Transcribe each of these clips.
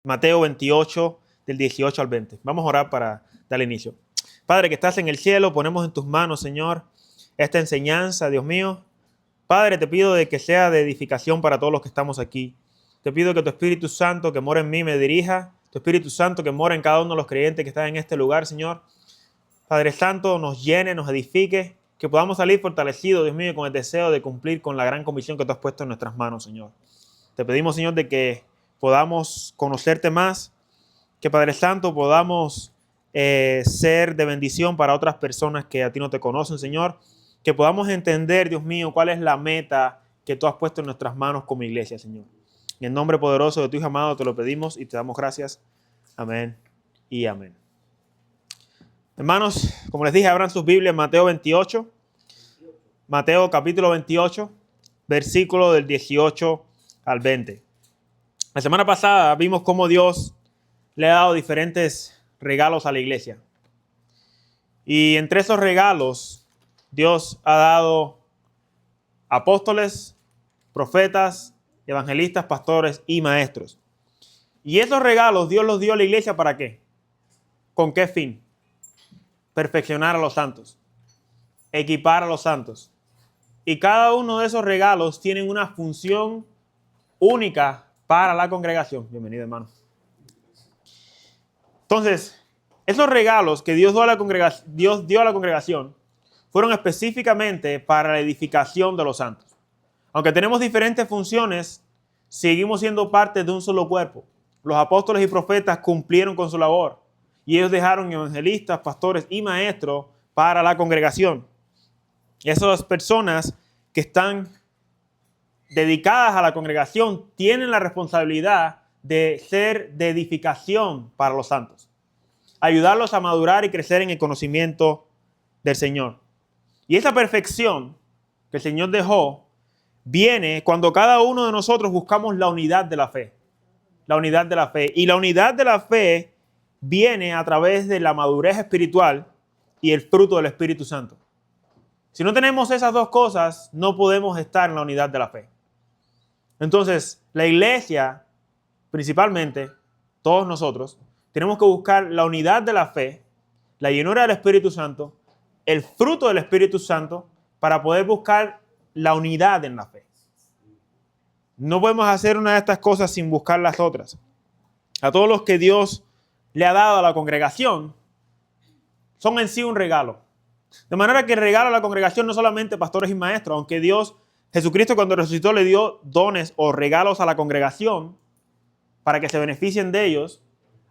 Mateo 28, del 18 al 20. Vamos a orar para dar inicio. Padre que estás en el cielo, ponemos en tus manos, Señor, esta enseñanza, Dios mío. Padre, te pido de que sea de edificación para todos los que estamos aquí. Te pido que tu Espíritu Santo que mora en mí me dirija, tu Espíritu Santo que mora en cada uno de los creyentes que están en este lugar, Señor. Padre Santo, nos llene, nos edifique, que podamos salir fortalecidos, Dios mío, con el deseo de cumplir con la gran comisión que tú has puesto en nuestras manos, Señor. Te pedimos, Señor, de que podamos conocerte más, que Padre Santo podamos ser de bendición para otras personas que a ti no te conocen, Señor, que podamos entender, Dios mío, cuál es la meta que tú has puesto en nuestras manos como iglesia, Señor. En el nombre poderoso de tu Hijo amado te lo pedimos y te damos gracias. Amén y amén. Hermanos, como les dije, abran sus Biblias, Mateo 28, Mateo capítulo 28, versículo del 18 al 20. La semana pasada vimos cómo Dios le ha dado diferentes regalos a la iglesia. Y entre esos regalos, Dios ha dado apóstoles, profetas, evangelistas, pastores y maestros. Y esos regalos Dios los dio a la iglesia ¿para qué? ¿Con qué fin? Perfeccionar a los santos, equipar a los santos. Y cada uno de esos regalos tienen una función única para la congregación. Bienvenido, hermano. Entonces, esos regalos que Dios dio a la congregación fueron específicamente para la edificación de los santos. Aunque tenemos diferentes funciones, seguimos siendo parte de un solo cuerpo. Los apóstoles y profetas cumplieron con su labor y ellos dejaron evangelistas, pastores y maestros para la congregación. Esas personas que están dedicadas a la congregación tienen la responsabilidad de ser de edificación para los santos, ayudarlos a madurar y crecer en el conocimiento del Señor. Y esa perfección que el Señor dejó viene cuando cada uno de nosotros buscamos la unidad de la fe. La unidad de la fe. Y la unidad de la fe viene a través de la madurez espiritual y el fruto del Espíritu Santo. Si no tenemos esas dos cosas, no podemos estar en la unidad de la fe. Entonces, la iglesia, principalmente, todos nosotros, tenemos que buscar la unidad de la fe, la llenura del Espíritu Santo, el fruto del Espíritu Santo, para poder buscar la unidad en la fe. No podemos hacer una de estas cosas sin buscar las otras. A todos los que Dios le ha dado a la congregación, son en sí un regalo. De manera que el regalo a la congregación no solamente pastores y maestros, aunque Jesucristo cuando resucitó le dio dones o regalos a la congregación para que se beneficien de ellos.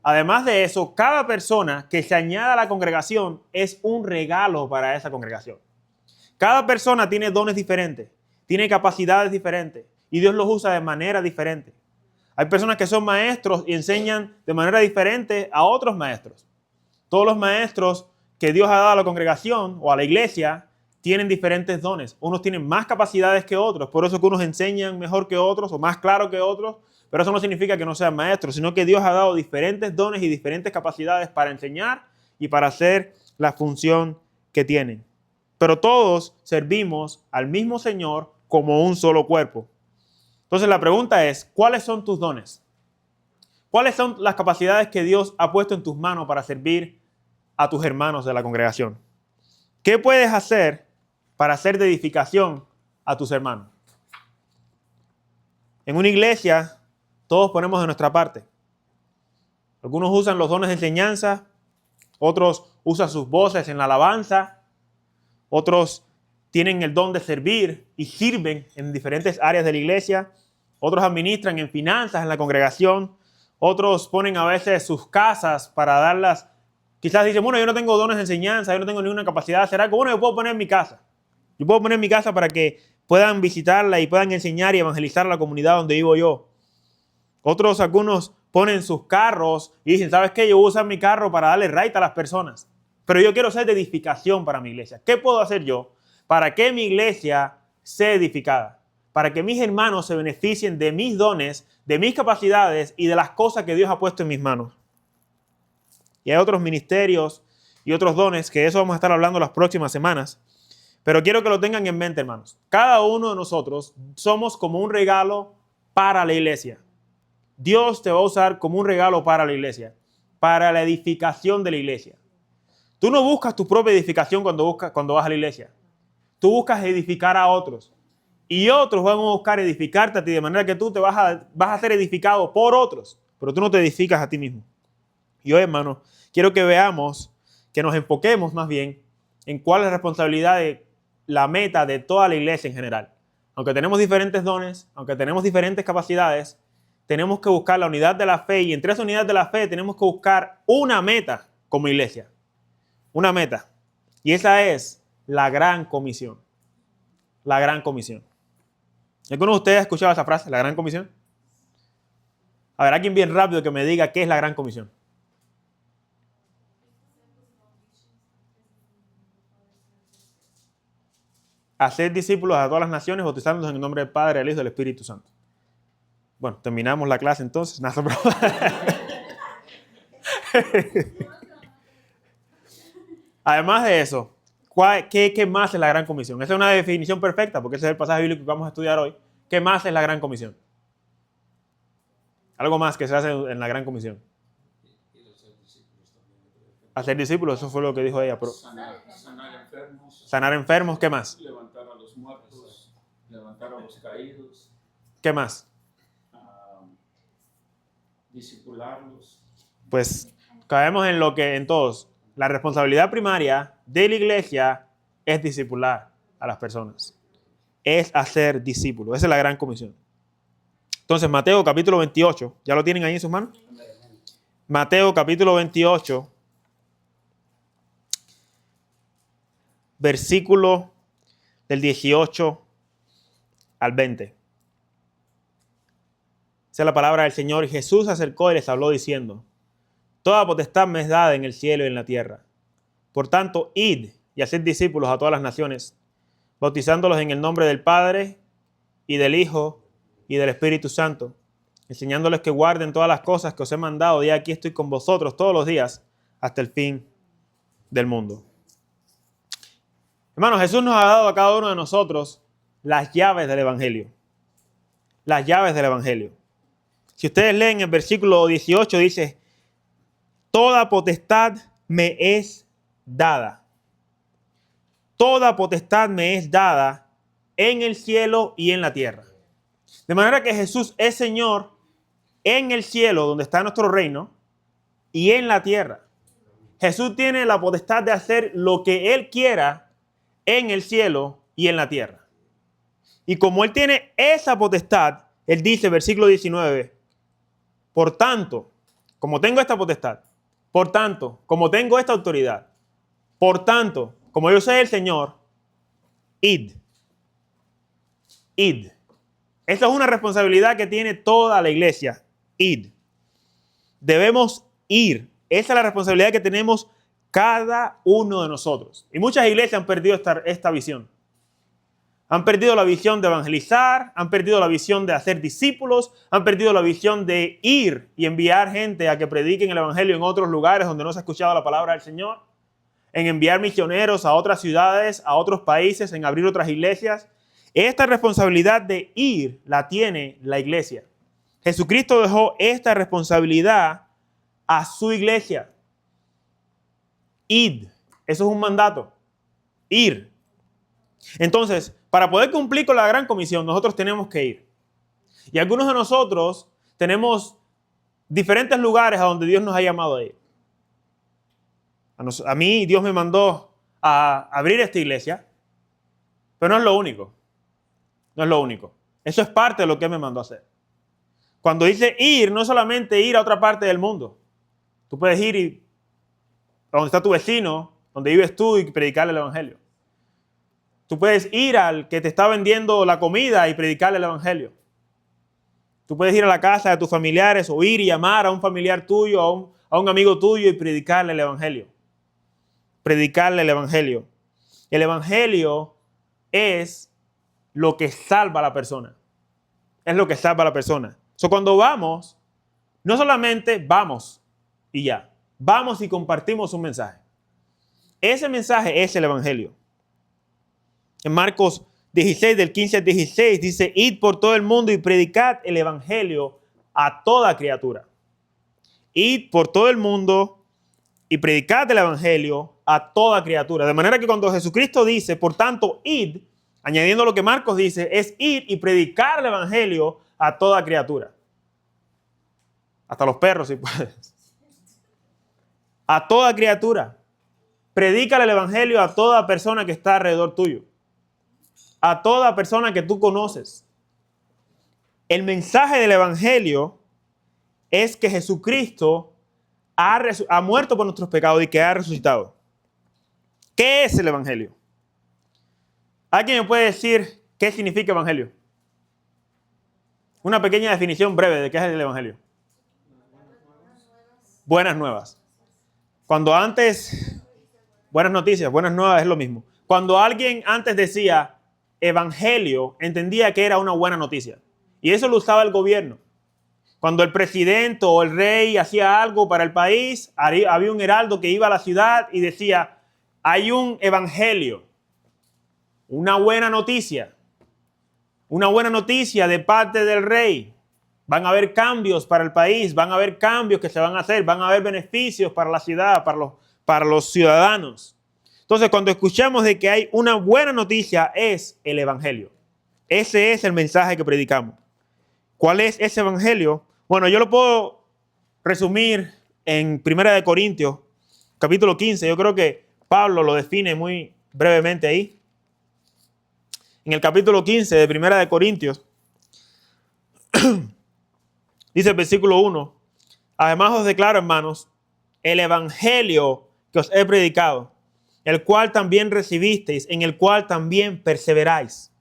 Además de eso, cada persona que se añada a la congregación es un regalo para esa congregación. Cada persona tiene dones diferentes, tiene capacidades diferentes y Dios los usa de manera diferente. Hay personas que son maestros y enseñan de manera diferente a otros maestros. Todos los maestros que Dios ha dado a la congregación o a la iglesia tienen diferentes dones. Unos tienen más capacidades que otros, por eso que unos enseñan mejor que otros o más claro que otros, pero eso no significa que no sean maestros, sino que Dios ha dado diferentes dones y diferentes capacidades para enseñar y para hacer la función que tienen. Pero todos servimos al mismo Señor como un solo cuerpo. Entonces la pregunta es, ¿cuáles son tus dones? ¿Cuáles son las capacidades que Dios ha puesto en tus manos para servir a tus hermanos de la congregación? ¿Qué puedes hacer para hacer de edificación a tus hermanos? En una iglesia, todos ponemos de nuestra parte. Algunos usan los dones de enseñanza, otros usan sus voces en la alabanza, otros tienen el don de servir y sirven en diferentes áreas de la iglesia, otros administran en finanzas en la congregación, otros ponen a veces sus casas para darlas. Quizás dicen, bueno, yo no tengo dones de enseñanza, yo no tengo ninguna capacidad de hacer algo. Bueno, yo puedo poner mi casa. Yo puedo poner mi casa para que puedan visitarla y puedan enseñar y evangelizar a la comunidad donde vivo yo. Algunos ponen sus carros y dicen, ¿sabes qué? Yo voy a usar mi carro para darle ride a las personas. Pero yo quiero ser de edificación para mi iglesia. ¿Qué puedo hacer yo para que mi iglesia sea edificada? Para que mis hermanos se beneficien de mis dones, de mis capacidades y de las cosas que Dios ha puesto en mis manos. Y hay otros ministerios y otros dones, que eso vamos a estar hablando las próximas semanas. Pero quiero que lo tengan en mente, hermanos. Cada uno de nosotros somos como un regalo para la iglesia. Dios te va a usar como un regalo para la iglesia, para la edificación de la iglesia. Tú no buscas tu propia edificación cuando vas a la iglesia. Tú buscas edificar a otros. Y otros van a buscar edificarte a ti, de manera que tú vas a ser edificado por otros, pero tú no te edificas a ti mismo. Y hoy, hermano, quiero que veamos, que nos enfoquemos más bien en cuál es la responsabilidad de la meta de toda la iglesia en general. Aunque tenemos diferentes dones, aunque tenemos diferentes capacidades, tenemos que buscar la unidad de la fe, y entre esa unidad de la fe tenemos que buscar una meta como iglesia. Una meta. Y esa es la gran comisión. La gran comisión. ¿Alguno de ustedes ha escuchado esa frase, la gran comisión? A ver, alguien bien rápido que me diga qué es la gran comisión. Hacer discípulos a todas las naciones, bautizándolos en el nombre del Padre, del Hijo y del Espíritu Santo. Bueno, terminamos la clase entonces. Además de eso, ¿qué más es la gran comisión? Esa es una definición perfecta, porque ese es el pasaje bíblico que vamos a estudiar hoy. ¿Qué más es la gran comisión? Algo más que se hace en la gran comisión. Hacer discípulos, eso fue lo que dijo ella. Pero Sanar enfermos. Sanar enfermos, ¿qué más? Levantar a los muertos, levantar a los caídos. ¿Qué más? Discipularlos. Pues caemos en todos. La responsabilidad primaria de la iglesia es discipular a las personas. Es hacer discípulos. Esa es la gran comisión. Entonces, Mateo capítulo 28, ¿ya lo tienen ahí en sus manos? Mateo capítulo 28, versículo del 18 al 20. Esa es la palabra del Señor. Y Jesús se acercó y les habló diciendo: toda potestad me es dada en el cielo y en la tierra. Por tanto, id y haced discípulos a todas las naciones, bautizándolos en el nombre del Padre y del Hijo y del Espíritu Santo, enseñándoles que guarden todas las cosas que os he mandado, y aquí estoy con vosotros todos los días hasta el fin del mundo. Hermanos, Jesús nos ha dado a cada uno de nosotros las llaves del Evangelio. Las llaves del Evangelio. Si ustedes leen el versículo 18, dice: toda potestad me es dada. Toda potestad me es dada en el cielo y en la tierra. De manera que Jesús es Señor en el cielo, donde está nuestro reino, y en la tierra. Jesús tiene la potestad de hacer lo que Él quiera en el cielo y en la tierra. Y como Él tiene esa potestad, Él dice, versículo 19, por tanto, como tengo esta potestad, por tanto, como tengo esta autoridad, por tanto, como yo soy el Señor, id. Id. Esa es una responsabilidad que tiene toda la iglesia. Id. Debemos ir. Esa es la responsabilidad que tenemos cada uno de nosotros. Y muchas iglesias han perdido esta visión. Han perdido la visión de evangelizar, han perdido la visión de hacer discípulos, han perdido la visión de ir y enviar gente a que prediquen el evangelio en otros lugares donde no se ha escuchado la palabra del Señor, en enviar misioneros a otras ciudades, a otros países, en abrir otras iglesias. Esta responsabilidad de ir la tiene la iglesia. Jesucristo dejó esta responsabilidad a su iglesia. Id. Eso es un mandato. Ir. Entonces, para poder cumplir con la gran comisión, nosotros tenemos que ir. Y algunos de nosotros tenemos diferentes lugares a donde Dios nos ha llamado a ir. A mí Dios me mandó a abrir esta iglesia, pero no es lo único. No es lo único. Eso es parte de lo que Él me mandó a hacer. Cuando dice ir, no es solamente ir a otra parte del mundo. Tú puedes ir a donde está tu vecino, donde vives tú, y predicarle el evangelio. Tú puedes ir al que te está vendiendo la comida y predicarle el evangelio. Tú puedes ir a la casa de tus familiares o ir y llamar a un familiar tuyo, a un amigo tuyo y predicarle el evangelio. Predicarle el evangelio. El evangelio es lo que salva a la persona. Es lo que salva a la persona. Cuando vamos, no solamente vamos y ya. Vamos y compartimos un mensaje. Ese mensaje es el evangelio. En Marcos 16, del 15 al 16, dice: id por todo el mundo y predicad el evangelio a toda criatura. Id por todo el mundo y predicad el evangelio a toda criatura. De manera que cuando Jesucristo dice, por tanto, id, añadiendo lo que Marcos dice, es ir y predicar el evangelio a toda criatura. Hasta los perros, si puedes. A toda criatura. Predícale el evangelio a toda persona que está alrededor tuyo. A toda persona que tú conoces. El mensaje del evangelio es que Jesucristo ha muerto por nuestros pecados y que ha resucitado. ¿Qué es el evangelio? ¿Alguien me puede decir qué significa evangelio? Una pequeña definición breve de qué es el evangelio. Buenas nuevas. Cuando antes, buenas noticias, buenas nuevas es lo mismo. Cuando alguien antes decía evangelio, entendía que era una buena noticia. Y eso lo usaba el gobierno. Cuando el presidente o el rey hacía algo para el país, había un heraldo que iba a la ciudad y decía, hay un evangelio, una buena noticia de parte del rey. Van a haber cambios para el país, van a haber cambios que se van a hacer, van a haber beneficios para la ciudad, para los ciudadanos. Entonces, cuando escuchamos de que hay una buena noticia, es el evangelio. Ese es el mensaje que predicamos. ¿Cuál es ese evangelio? Bueno, yo lo puedo resumir en 1 Corintios, capítulo 15. Yo creo que Pablo lo define muy brevemente ahí. En el capítulo 15 de 1 Corintios, dice el versículo 1, además os declaro, hermanos, el evangelio que os he predicado, el cual también recibisteis, en el cual también perseveráis.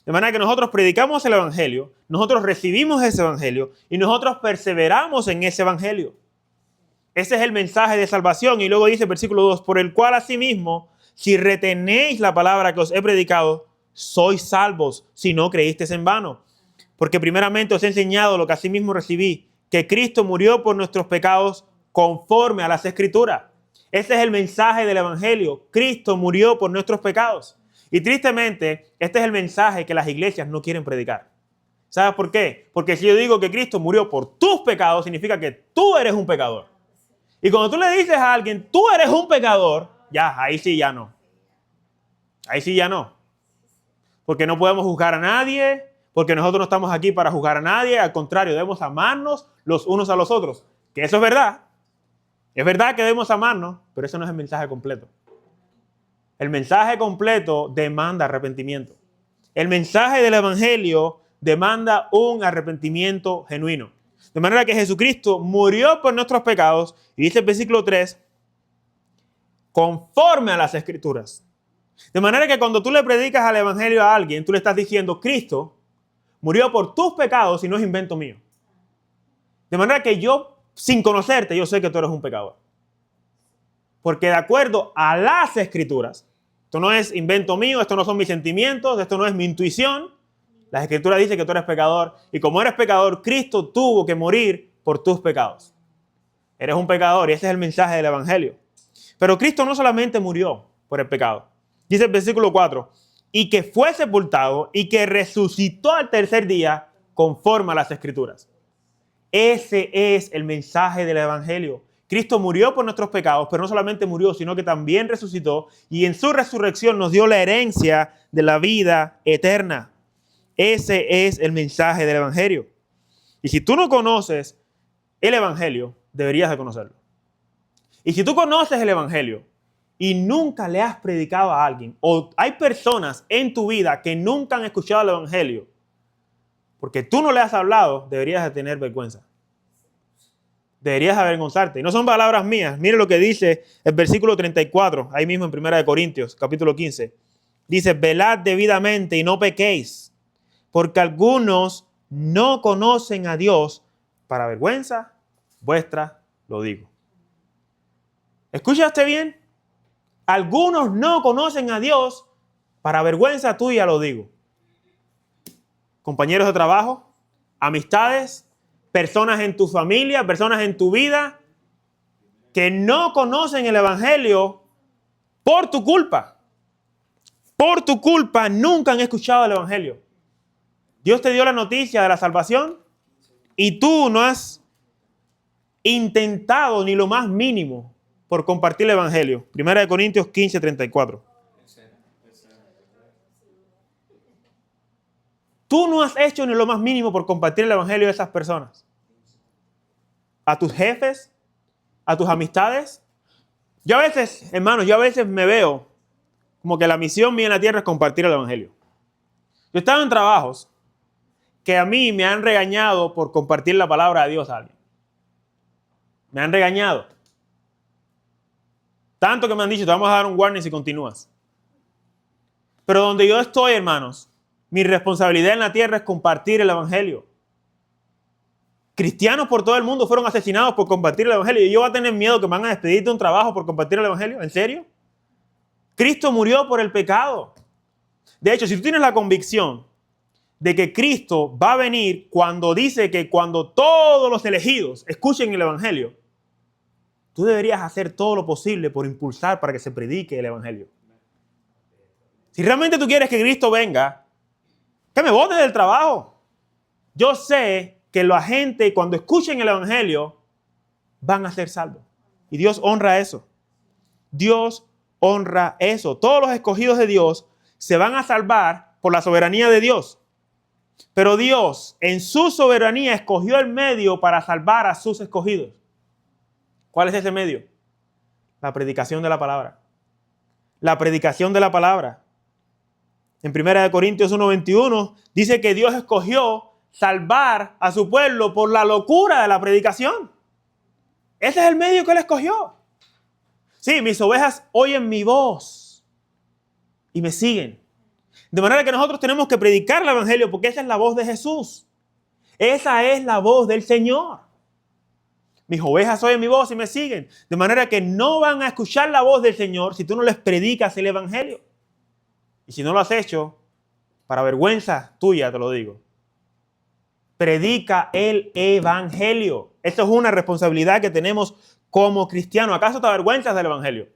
De manera que nosotros predicamos el evangelio, nosotros recibimos ese evangelio y nosotros perseveramos en ese evangelio. Ese es el mensaje de salvación. Y luego dice el versículo 2, por el cual asimismo, si retenéis la palabra que os he predicado, sois salvos si no creísteis en vano. Porque primeramente os he enseñado lo que asimismo recibí, que Cristo murió por nuestros pecados conforme a las Escrituras. Ese es el mensaje del evangelio. Cristo murió por nuestros pecados. Y tristemente, este es el mensaje que las iglesias no quieren predicar. ¿Sabes por qué? Porque si yo digo que Cristo murió por tus pecados, significa que tú eres un pecador. Y cuando tú le dices a alguien, tú eres un pecador, ya, ahí sí ya no. Ahí sí ya no. Porque no podemos juzgar a nadie, porque nosotros no estamos aquí para juzgar a nadie. Al contrario, debemos amarnos los unos a los otros. Que eso es verdad. Es verdad que debemos amarnos, pero eso no es el mensaje completo. El mensaje completo demanda arrepentimiento. El mensaje del evangelio demanda un arrepentimiento genuino. De manera que Jesucristo murió por nuestros pecados, y dice el versículo 3, conforme a las Escrituras. De manera que cuando tú le predicas al evangelio a alguien, tú le estás diciendo, Cristo murió por tus pecados y no es invento mío. De manera que yo, sin conocerte, yo sé que tú eres un pecador. Porque de acuerdo a las Escrituras, esto no es invento mío, esto no son mis sentimientos, esto no es mi intuición. Las Escrituras dicen que tú eres pecador. Y como eres pecador, Cristo tuvo que morir por tus pecados. Eres un pecador y ese es el mensaje del evangelio. Pero Cristo no solamente murió por el pecado. Dice el versículo 4, y que fue sepultado y que resucitó al tercer día conforme a las Escrituras. Ese es el mensaje del evangelio. Cristo murió por nuestros pecados, pero no solamente murió, sino que también resucitó y en su resurrección nos dio la herencia de la vida eterna. Ese es el mensaje del evangelio. Y si tú no conoces el evangelio, deberías de conocerlo. Y si tú conoces el evangelio y nunca le has predicado a alguien, o hay personas en tu vida que nunca han escuchado el evangelio, porque tú no le has hablado, deberías de tener vergüenza. Deberías avergonzarte. Y no son palabras mías. Mire lo que dice el versículo 34, ahí mismo en 1 Corintios, capítulo 15. Dice, velad debidamente y no pequéis, porque algunos no conocen a Dios. Para vergüenza vuestra lo digo. ¿Escuchaste bien? Algunos no conocen a Dios. Para vergüenza tuya lo digo. Compañeros de trabajo, amistades, personas en tu familia, personas en tu vida que no conocen el evangelio por tu culpa. Por tu culpa nunca han escuchado el evangelio. Dios te dio la noticia de la salvación y tú no has intentado ni lo más mínimo por compartir el evangelio. 1 Corintios 15:34. Tú no has hecho ni lo más mínimo por compartir el evangelio de esas personas. A tus jefes, a tus amistades. Yo a veces, hermanos, me veo como que la misión mía en la tierra es compartir el evangelio. Yo he estado en trabajos que a mí me han regañado por compartir la palabra de Dios a alguien. Me han regañado. Tanto que me han dicho, te vamos a dar un warning si continúas. Pero donde yo estoy, hermanos, mi responsabilidad en la tierra es compartir el evangelio. Cristianos por todo el mundo fueron asesinados por compartir el evangelio. ¿Y yo voy a tener miedo que me van a despedir de un trabajo por compartir el evangelio? ¿En serio? Cristo murió por el pecado. De hecho, si tú tienes la convicción de que Cristo va a venir cuando dice que cuando todos los elegidos escuchen el evangelio, tú deberías hacer todo lo posible por impulsar para que se predique el evangelio. Si realmente tú quieres que Cristo venga, que me botes del trabajo. Yo sé que la gente cuando escuchen el evangelio van a ser salvos. Y Dios honra eso. Dios honra eso. Todos los escogidos de Dios se van a salvar por la soberanía de Dios. Pero Dios, en su soberanía, escogió el medio para salvar a sus escogidos. ¿Cuál es ese medio? La predicación de la palabra. La predicación de la palabra. En 1 Corintios 1:21 dice que Dios escogió salvar a su pueblo por la locura de la predicación. Ese es el medio que Él escogió. Sí, mis ovejas oyen mi voz y me siguen. De manera que nosotros tenemos que predicar el evangelio porque esa es la voz de Jesús. Esa es la voz del Señor. Mis ovejas oyen mi voz y me siguen. De manera que no van a escuchar la voz del Señor si tú no les predicas el evangelio. Y si no lo has hecho, para vergüenza tuya te lo digo. Predica el evangelio. Esto es una responsabilidad que tenemos como cristianos. ¿Acaso te avergüenzas del evangelio?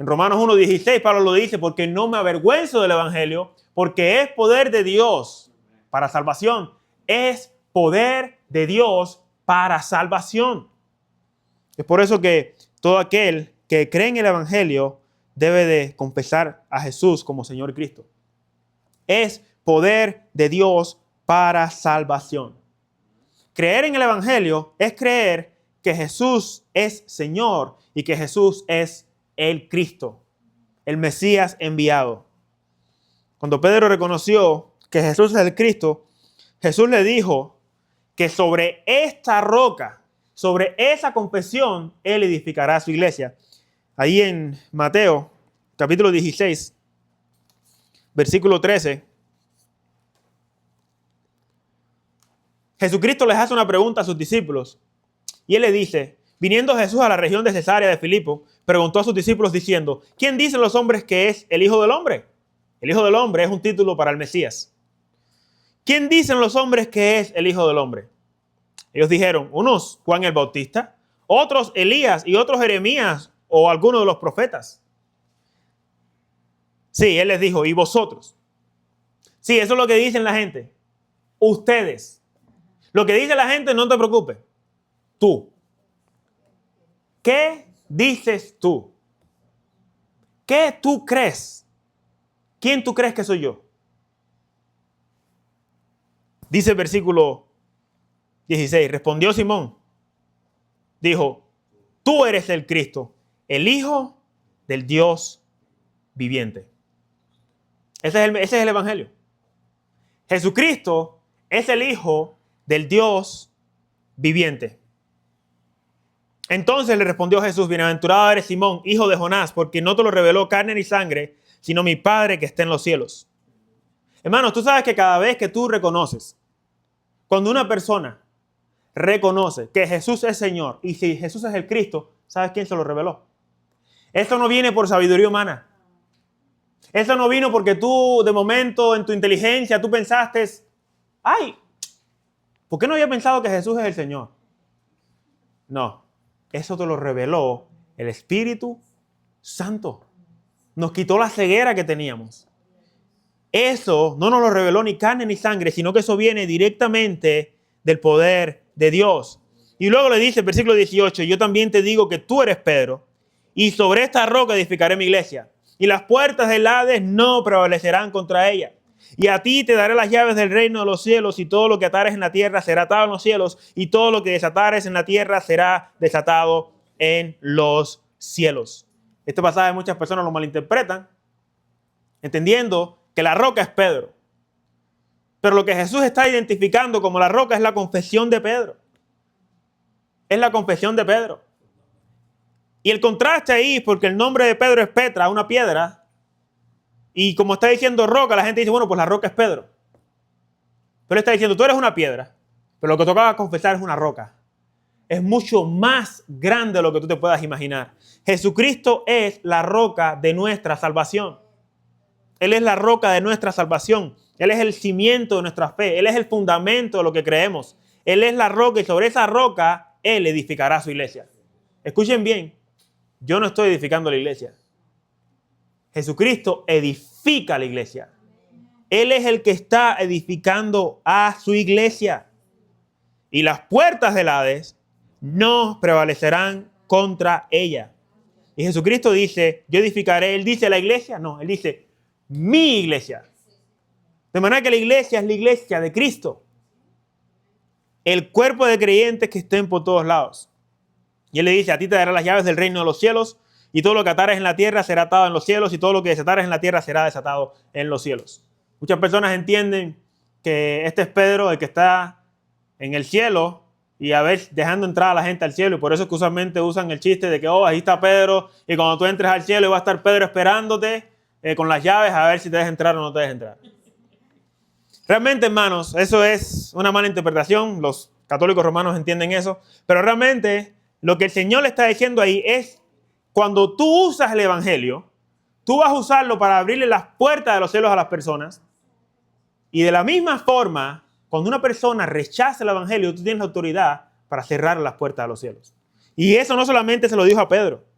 En Romanos 1:16 Pablo lo dice, porque no me avergüenzo del evangelio, porque es poder de Dios para salvación. Es poder de Dios para salvación. Es por eso que todo aquel que cree en el evangelio debe de confesar a Jesús como Señor y Cristo. Es poder de Dios para salvación. Creer en el evangelio es creer que Jesús es Señor y que Jesús es el Cristo, el Mesías enviado. Cuando Pedro reconoció que Jesús es el Cristo, Jesús le dijo que sobre esta roca, sobre esa confesión, Él edificará su iglesia. Ahí en Mateo, capítulo 16, versículo 13, Jesucristo les hace una pregunta a sus discípulos y Él le dice, viniendo Jesús a la región de Cesarea de Filipo, preguntó a sus discípulos diciendo, ¿quién dicen los hombres que es el Hijo del Hombre? El Hijo del Hombre es un título para el Mesías. ¿Quién dicen los hombres que es el Hijo del Hombre? Ellos dijeron, unos Juan el Bautista, otros Elías y otros Jeremías o alguno de los profetas. Sí, Él les dijo, ¿y vosotros? Sí, eso es lo que dicen la gente. Ustedes. Lo que dice la gente, no te preocupes. Tú. ¿Qué dices tú? ¿Qué tú crees? ¿Quién tú crees que soy yo? Dice el versículo 16, respondió Simón, dijo, tú eres el Cristo, el Hijo del Dios viviente. Ese es el evangelio. Jesucristo es el Hijo del Dios viviente. Entonces le respondió Jesús, bienaventurado eres Simón, hijo de Jonás, porque no te lo reveló carne ni sangre, sino mi Padre que está en los cielos. Hermanos, tú sabes que cada vez que tú reconoces, cuando una persona reconoce que Jesús es Señor y si Jesús es el Cristo, ¿sabes quién se lo reveló? Esto no viene por sabiduría humana. Esto no vino porque tú de momento en tu inteligencia tú pensaste, ay, ¿por qué no había pensado que Jesús es el Señor? No, eso te lo reveló el Espíritu Santo. Nos quitó la ceguera que teníamos. Eso no nos lo reveló ni carne ni sangre, sino que eso viene directamente del poder de Dios. Y luego le dice, versículo 18, yo también te digo que tú eres Pedro, y sobre esta roca edificaré mi iglesia, y las puertas del Hades no prevalecerán contra ella. Y a ti te daré las llaves del reino de los cielos, y todo lo que atares en la tierra será atado en los cielos, y todo lo que desatares en la tierra será desatado en los cielos. Este pasaje muchas personas lo malinterpretan, entendiendo que la roca es Pedro. Pero lo que Jesús está identificando como la roca es la confesión de Pedro. Es la confesión de Pedro. Y el contraste ahí es porque el nombre de Pedro es Petra, una piedra. Y como está diciendo roca, la gente dice, bueno, pues la roca es Pedro. Pero él está diciendo, tú eres una piedra, pero lo que tocaba confesar es una roca. Es mucho más grande de lo que tú te puedas imaginar. Jesucristo es la roca de nuestra salvación. Él es la roca de nuestra salvación. Él es el cimiento de nuestra fe. Él es el fundamento de lo que creemos. Él es la roca y sobre esa roca Él edificará su iglesia. Escuchen bien, yo no estoy edificando la iglesia. Jesucristo edifica la iglesia. Él es el que está edificando a su iglesia. Y las puertas del Hades no prevalecerán contra ella. Y Jesucristo dice, yo edificaré. Él dice la iglesia, no, él dice mi iglesia. De manera que la iglesia es la iglesia de Cristo. El cuerpo de creyentes que estén por todos lados. Y él le dice, a ti te daré las llaves del reino de los cielos, y todo lo que atares en la tierra será atado en los cielos, y todo lo que desatares en la tierra será desatado en los cielos. Muchas personas entienden que este es Pedro, el que está en el cielo, y a ver, dejando entrar a la gente al cielo, y por eso es que usualmente usan el chiste de que, ahí está Pedro, y cuando tú entres al cielo va a estar Pedro esperándote con las llaves a ver si te dejas entrar o no te dejas entrar. Realmente, hermanos, eso es una mala interpretación. Los católicos romanos entienden eso. Pero realmente lo que el Señor le está diciendo ahí es, cuando tú usas el Evangelio, tú vas a usarlo para abrirle las puertas de los cielos a las personas. Y de la misma forma, cuando una persona rechaza el Evangelio, tú tienes la autoridad para cerrar las puertas de los cielos. Y eso no solamente se lo dijo a Pedro.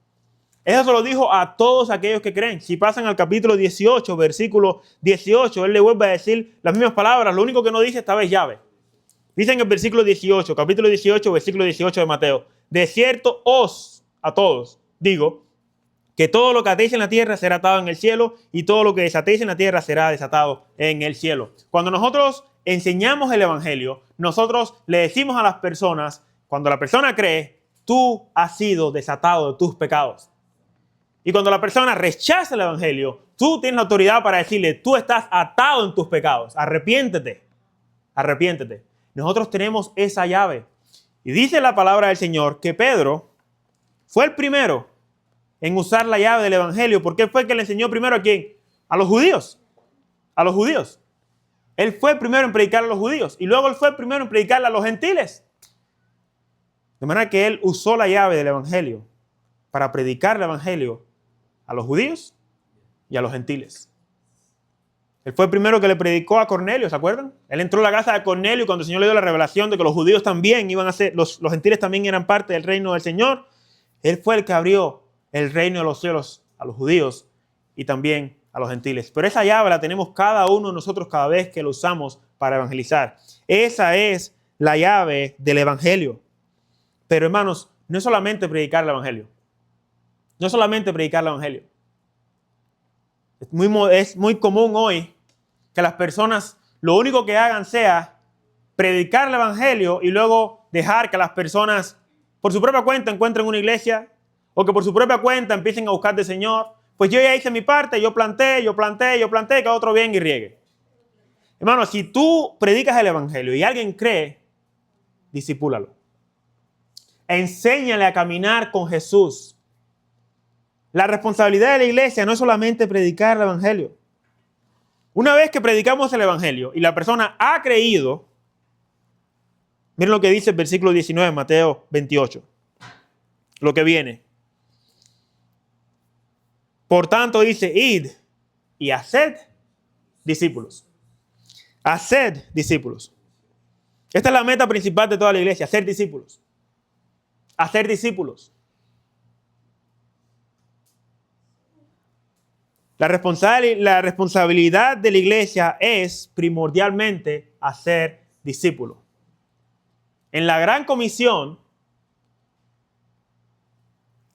Eso se lo dijo a todos aquellos que creen. Si pasan al capítulo 18, versículo 18, él le vuelve a decir las mismas palabras. Lo único que no dice esta vez llave. Dice en el versículo 18, capítulo 18, versículo 18 de Mateo. De cierto os, a todos, digo, que todo lo que atéis en la tierra será atado en el cielo, y todo lo que desatéis en la tierra será desatado en el cielo. Cuando nosotros enseñamos el Evangelio, nosotros le decimos a las personas, cuando la persona cree, tú has sido desatado de tus pecados. Y cuando la persona rechaza el Evangelio, tú tienes la autoridad para decirle, tú estás atado en tus pecados. Arrepiéntete. Arrepiéntete. Nosotros tenemos esa llave. Y dice la palabra del Señor que Pedro fue el primero en usar la llave del Evangelio. ¿Por qué fue que le enseñó primero a quién? A los judíos. A los judíos. Él fue el primero en predicar a los judíos. Y luego él fue el primero en predicarle a los gentiles. De manera que él usó la llave del Evangelio para predicar el Evangelio a los judíos y a los gentiles. Él fue el primero que le predicó a Cornelio, ¿se acuerdan? Él entró a la casa de Cornelio cuando el Señor le dio la revelación de que los judíos también iban a ser, los gentiles también eran parte del reino del Señor. Él fue el que abrió el reino de los cielos a los judíos y también a los gentiles. Pero esa llave la tenemos cada uno de nosotros cada vez que lo usamos para evangelizar. Esa es la llave del Evangelio. Pero hermanos, no es solamente predicar el Evangelio. No es solamente predicar el Evangelio. Es muy común hoy que las personas lo único que hagan sea predicar el Evangelio y luego dejar que las personas por su propia cuenta encuentren una iglesia o que por su propia cuenta empiecen a buscar del Señor. Pues yo ya hice mi parte, yo planté, que otro venga y riegue. Hermano, si tú predicas el Evangelio y alguien cree, discípulalo. Enséñale a caminar con Jesús. La responsabilidad de la iglesia no es solamente predicar el Evangelio. Una vez que predicamos el Evangelio y la persona ha creído, miren lo que dice el versículo 19 de Mateo 28. Lo que viene. Por tanto dice, id y haced discípulos. Haced discípulos. Esta es la meta principal de toda la iglesia, hacer discípulos. Hacer discípulos. La responsabilidad de la iglesia es primordialmente hacer discípulos. En la gran comisión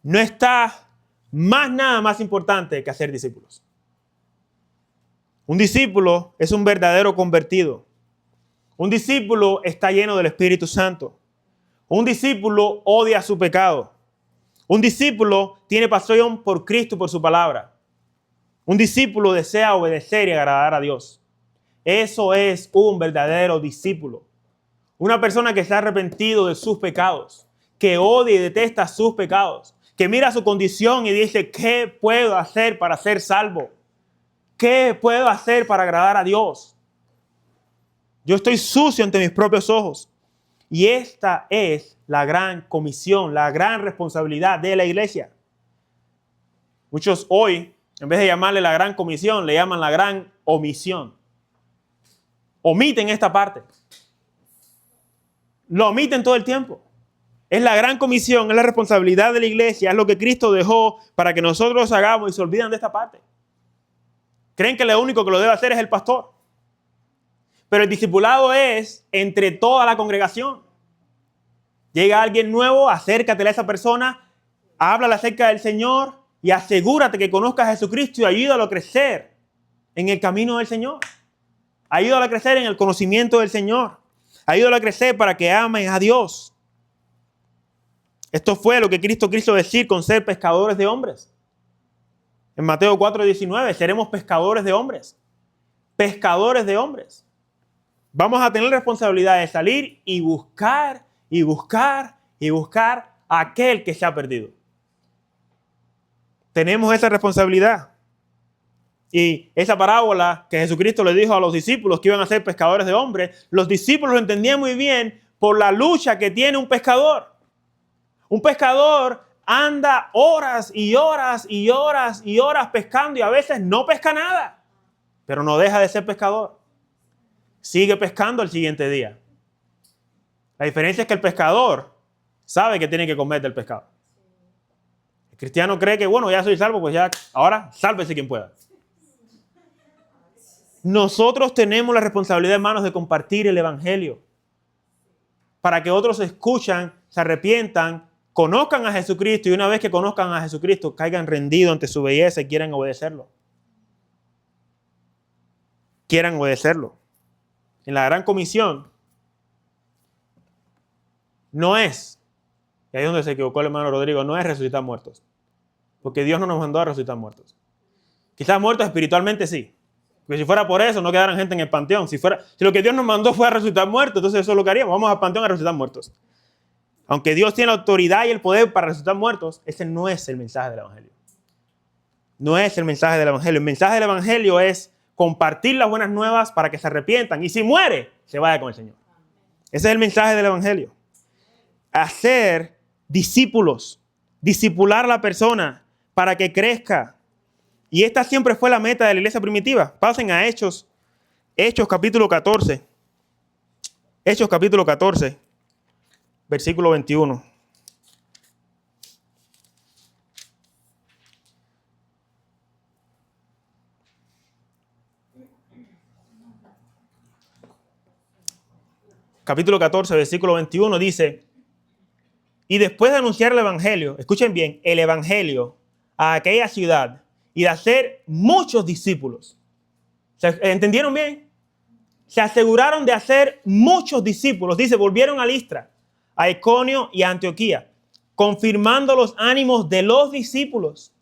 no está nada más importante que hacer discípulos. Un discípulo es un verdadero convertido. Un discípulo está lleno del Espíritu Santo. Un discípulo odia su pecado. Un discípulo tiene pasión por Cristo y por su palabra. Un discípulo desea obedecer y agradar a Dios. Eso es un verdadero discípulo. Una persona que se ha arrepentido de sus pecados, que odia y detesta sus pecados, que mira su condición y dice, ¿qué puedo hacer para ser salvo? ¿Qué puedo hacer para agradar a Dios? Yo estoy sucio ante mis propios ojos. Y esta es la gran comisión, la gran responsabilidad de la iglesia. Muchos hoy, en vez de llamarle la gran comisión, le llaman la gran omisión. Omiten esta parte. Lo omiten todo el tiempo. Es la gran comisión, es la responsabilidad de la iglesia, es lo que Cristo dejó para que nosotros hagamos y se olvidan de esta parte. Creen que lo único que lo debe hacer es el pastor. Pero el discipulado es entre toda la congregación. Llega alguien nuevo, acércate a esa persona, háblale acerca del Señor y asegúrate que conozca a Jesucristo y ayúdalo a crecer en el camino del Señor. Ayúdalo a crecer en el conocimiento del Señor. Ayúdalo a crecer para que amen a Dios. Esto fue lo que Cristo quiso decir con ser pescadores de hombres. En Mateo 4:19, seremos pescadores de hombres. Pescadores de hombres. Vamos a tener la responsabilidad de salir y buscar y buscar y buscar a aquel que se ha perdido. Tenemos esa responsabilidad. Y esa parábola que Jesucristo le dijo a los discípulos que iban a ser pescadores de hombres, los discípulos lo entendían muy bien por la lucha que tiene un pescador. Un pescador anda horas y horas y horas y horas pescando y a veces no pesca nada, pero no deja de ser pescador. Sigue pescando el siguiente día. La diferencia es que el pescador sabe que tiene que comer del pescado. El cristiano cree que, bueno, ya soy salvo, pues ya, ahora sálvese quien pueda. Nosotros tenemos la responsabilidad, hermanos, de compartir el evangelio para que otros escuchan, se arrepientan, conozcan a Jesucristo y una vez que conozcan a Jesucristo caigan rendidos ante su belleza y quieran obedecerlo. Quieran obedecerlo. En la gran comisión no es, y ahí es donde se equivocó el hermano Rodrigo, no es resucitar muertos. Porque Dios no nos mandó a resucitar muertos. Quizás muertos espiritualmente sí. Porque si fuera por eso no quedaran gente en el panteón. Si lo que Dios nos mandó fue a resucitar muertos, entonces eso es lo que haríamos. Vamos al panteón a resucitar muertos. Aunque Dios tiene la autoridad y el poder para resucitar muertos, ese no es el mensaje del evangelio. No es el mensaje del evangelio. El mensaje del evangelio es compartir las buenas nuevas para que se arrepientan. Y si muere, se vaya con el Señor. Ese es el mensaje del evangelio. Hacer discípulos. Discipular a la persona para que crezca. Y esta siempre fue la meta de la iglesia primitiva. Pasen a Hechos capítulo 14. Hechos capítulo 14, versículo 21. Capítulo 14, versículo 21 dice, y después de anunciar el evangelio, escuchen bien, el evangelio a aquella ciudad y de hacer muchos discípulos. ¿Entendieron bien? Se aseguraron de hacer muchos discípulos. Dice, volvieron a Listra, a Iconio y a Antioquía, confirmando los ánimos de los discípulos,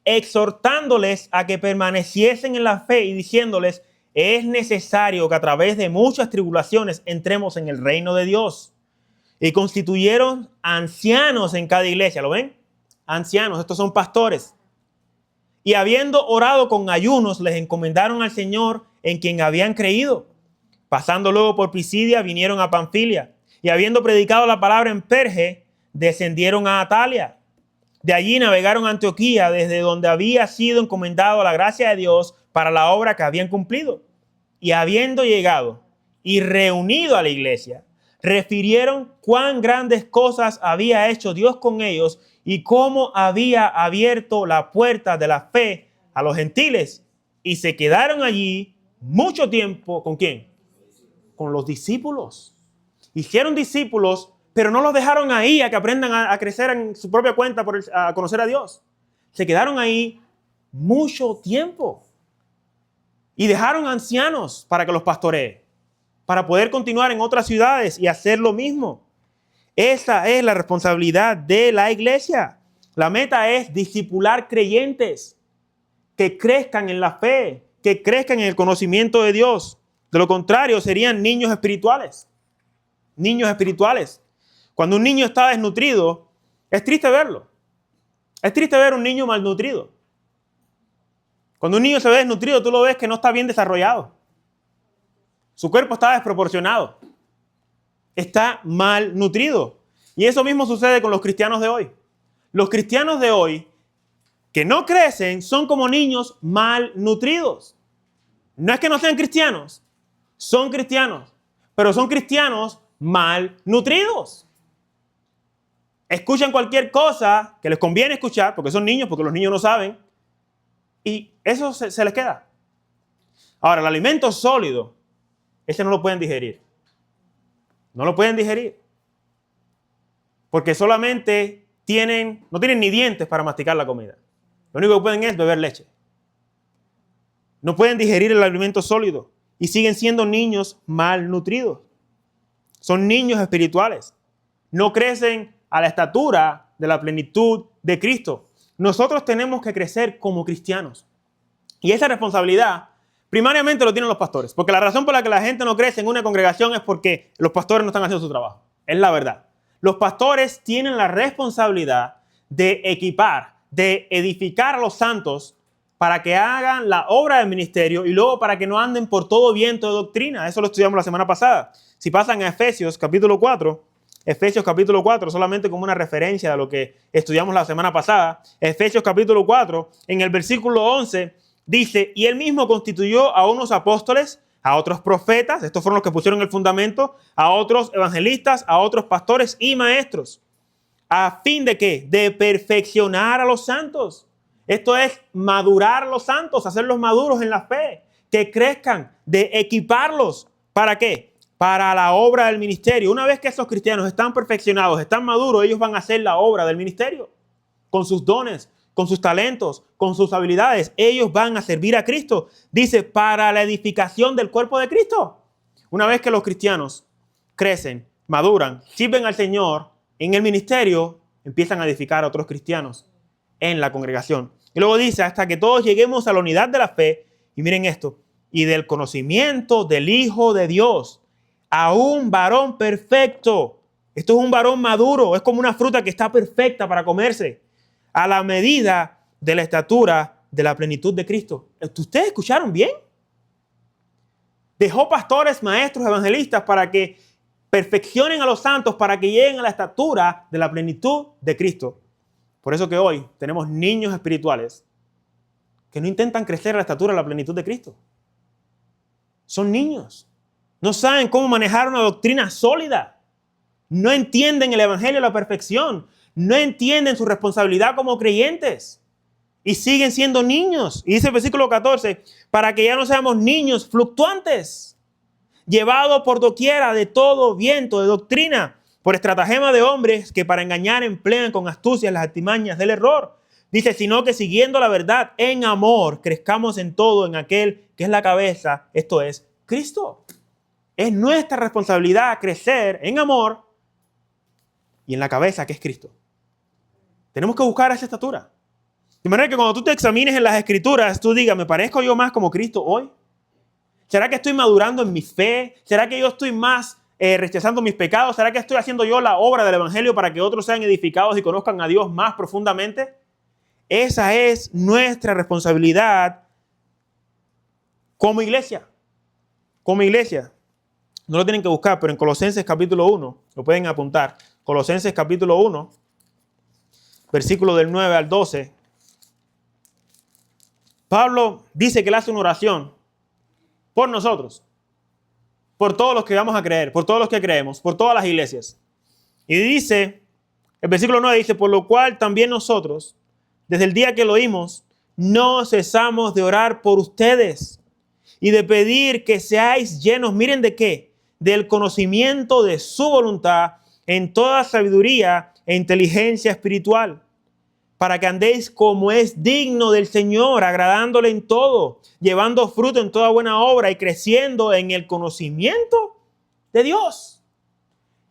exhortándoles a que permaneciesen en la fe y diciéndoles, es necesario que a través de muchas tribulaciones entremos en el reino de Dios. Y constituyeron ancianos en cada iglesia. ¿Lo ven? Ancianos, estos son pastores. Y habiendo orado con ayunos, les encomendaron al Señor en quien habían creído. Pasando luego por Pisidia, vinieron a Panfilia. Y habiendo predicado la palabra en Perge, descendieron a Atalia. De allí navegaron a Antioquía, desde donde había sido encomendado la gracia de Dios para la obra que habían cumplido. Y habiendo llegado y reunido a la iglesia, refirieron cuán grandes cosas había hecho Dios con ellos y cómo había abierto la puerta de la fe a los gentiles. Y se quedaron allí mucho tiempo. ¿Con quién? Con los discípulos. hicieron discípulos, pero no los dejaron ahí a que aprendan a crecer en su propia cuenta a conocer a Dios. Se quedaron ahí mucho tiempo y dejaron ancianos para que los pastoreen, para poder continuar en otras ciudades y hacer lo mismo. Esa es la responsabilidad de la iglesia. La meta es discipular creyentes que crezcan en la fe, que crezcan en el conocimiento de Dios. De lo contrario, serían niños espirituales. Niños espirituales. Cuando un niño está desnutrido, es triste verlo. Es triste ver un niño malnutrido. Cuando un niño se ve desnutrido, tú lo ves que no está bien desarrollado. Su cuerpo está desproporcionado. Está malnutrido. Y eso mismo sucede con los cristianos de hoy. Los cristianos de hoy que no crecen son como niños malnutridos. No es que no sean cristianos, son cristianos, pero son cristianos malnutridos. Escuchan cualquier cosa que les conviene escuchar, porque son niños, porque los niños no saben, y eso se les queda. Ahora, el alimento sólido, ese no lo pueden digerir. No lo pueden digerir. Porque solamente no tienen ni dientes para masticar la comida. Lo único que pueden es beber leche. No pueden digerir el alimento sólido y siguen siendo niños malnutridos. Son niños espirituales. No crecen a la estatura de la plenitud de Cristo. Nosotros tenemos que crecer como cristianos. Y esa responsabilidad primariamente lo tienen los pastores. Porque la razón por la que la gente no crece en una congregación es porque los pastores no están haciendo su trabajo. Es la verdad. Los pastores tienen la responsabilidad de equipar, de edificar a los santos para que hagan la obra del ministerio y luego para que no anden por todo viento de doctrina. Eso lo estudiamos la semana pasada. Si pasan a Efesios capítulo 4, solamente como una referencia de lo que estudiamos la semana pasada, Efesios capítulo 4, en el versículo 11, dice, y él mismo constituyó a unos apóstoles, a otros profetas, estos fueron los que pusieron el fundamento, a otros evangelistas, a otros pastores y maestros. ¿A fin de qué? De perfeccionar a los santos. Esto es madurar a los santos, hacerlos maduros en la fe, que crezcan, de equiparlos. ¿Para qué? Para la obra del ministerio. Una vez que esos cristianos están perfeccionados, están maduros, ellos van a hacer la obra del ministerio. Con sus dones, con sus talentos, con sus habilidades, ellos van a servir a Cristo. Dice, para la edificación del cuerpo de Cristo. Una vez que los cristianos crecen, maduran, sirven al Señor en el ministerio, empiezan a edificar a otros cristianos en la congregación. Y luego dice, hasta que todos lleguemos a la unidad de la fe, y miren esto, y del conocimiento del Hijo de Dios, a un varón perfecto. Esto es un varón maduro, es como una fruta que está perfecta para comerse, a la medida de la estatura de la plenitud de Cristo. ¿Ustedes escucharon bien? Dejó pastores, maestros, evangelistas para que perfeccionen a los santos, para que lleguen a la estatura de la plenitud de Cristo. Por eso que hoy tenemos niños espirituales que no intentan crecer a la estatura de la plenitud de Cristo. Son niños. No saben cómo manejar una doctrina sólida. No entienden el evangelio a la perfección. No entienden su responsabilidad como creyentes. Y siguen siendo niños. Y dice el versículo 14, para que ya no seamos niños fluctuantes, llevados por doquiera de todo viento de doctrina, por estratagema de hombres que para engañar emplean con astucia las artimañas del error. Dice, sino que siguiendo la verdad en amor, crezcamos en todo en aquel que es la cabeza, esto es Cristo. Es nuestra responsabilidad crecer en amor y en la cabeza que es Cristo. Tenemos que buscar esa estatura. De manera que cuando tú te examines en las Escrituras, tú digas, ¿me parezco yo más como Cristo hoy? ¿Será que estoy madurando en mi fe? ¿Será que yo estoy más rechazando mis pecados? ¿Será que estoy haciendo yo la obra del evangelio para que otros sean edificados y conozcan a Dios más profundamente? Esa es nuestra responsabilidad como iglesia. Como iglesia. No lo tienen que buscar, pero en Colosenses capítulo 1, lo pueden apuntar. Colosenses capítulo 1, versículo del 9 al 12. Pablo dice que él hace una oración por nosotros, por todos los que vamos a creer, por todos los que creemos, por todas las iglesias. Y dice, el versículo 9 dice, por lo cual también nosotros, desde el día que lo oímos, no cesamos de orar por ustedes y de pedir que seáis llenos, miren de qué, del conocimiento de su voluntad en toda sabiduría e inteligencia espiritual, para que andéis como es digno del Señor, agradándole en todo, llevando fruto en toda buena obra y creciendo en el conocimiento de Dios.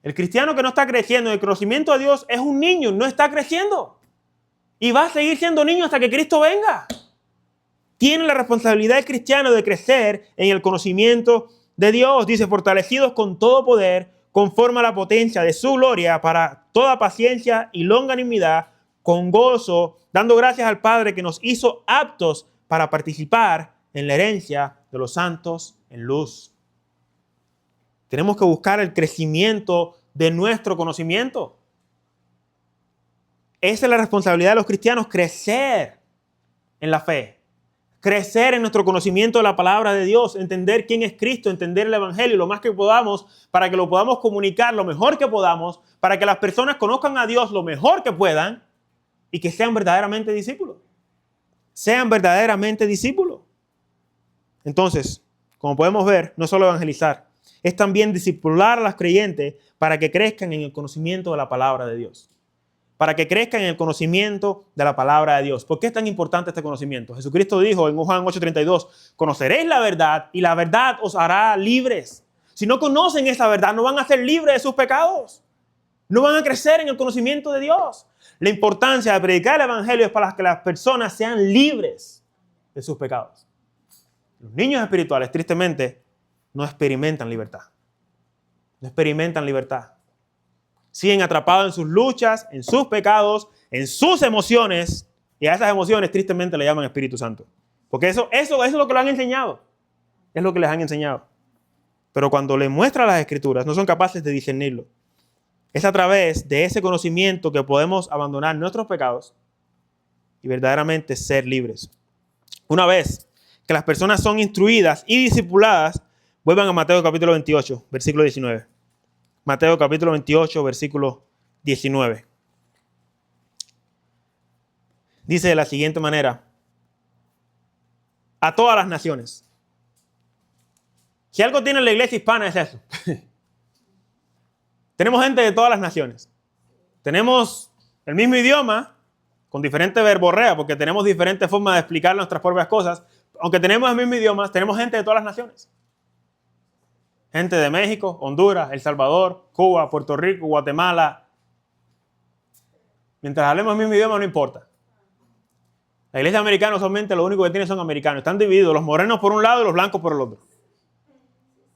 El cristiano que no está creciendo en el conocimiento de Dios es un niño, no está creciendo. Y va a seguir siendo niño hasta que Cristo venga. Tiene la responsabilidad del cristiano de crecer en el conocimiento de Dios. Dice, fortalecidos con todo poder, conforme a la potencia de su gloria, para toda paciencia y longanimidad, con gozo, dando gracias al Padre que nos hizo aptos para participar en la herencia de los santos en luz. Tenemos que buscar el crecimiento de nuestro conocimiento. Esa es la responsabilidad de los cristianos, crecer en la fe, crecer en nuestro conocimiento de la palabra de Dios, entender quién es Cristo, entender el Evangelio lo más que podamos, para que lo podamos comunicar lo mejor que podamos, para que las personas conozcan a Dios lo mejor que puedan y que sean verdaderamente discípulos. Sean verdaderamente discípulos. Entonces, como podemos ver, no es solo evangelizar, es también discipular a los creyentes para que crezcan en el conocimiento de la palabra de Dios. Para que crezcan en el conocimiento de la palabra de Dios. ¿Por qué es tan importante este conocimiento? Jesucristo dijo en Juan 8:32, conoceréis la verdad y la verdad os hará libres. Si no conocen esa verdad, no van a ser libres de sus pecados. No van a crecer en el conocimiento de Dios. La importancia de predicar el evangelio es para que las personas sean libres de sus pecados. Los niños espirituales, tristemente, no experimentan libertad. No experimentan libertad. Siguen atrapados en sus luchas, en sus pecados, en sus emociones. Y a esas emociones, tristemente, le llaman Espíritu Santo. Porque eso es lo que le han enseñado. Es lo que les han enseñado. Pero cuando les muestran las Escrituras, no son capaces de discernirlo. Es a través de ese conocimiento que podemos abandonar nuestros pecados y verdaderamente ser libres. Una vez que las personas son instruidas y discipuladas, vuelvan a Mateo capítulo 28, versículo 19. Mateo capítulo 28, versículo 19. Dice de la siguiente manera: a todas las naciones. Si algo tiene la iglesia hispana es eso. Tenemos gente de todas las naciones. Tenemos el mismo idioma, con diferente verborrea, porque tenemos diferentes formas de explicar nuestras propias cosas. Aunque tenemos el mismo idioma, tenemos gente de todas las naciones. Gente de México, Honduras, El Salvador, Cuba, Puerto Rico, Guatemala. Mientras hablemos el mismo idioma, no importa. La iglesia americana solamente lo único que tiene son americanos. Están divididos, los morenos por un lado y los blancos por el otro.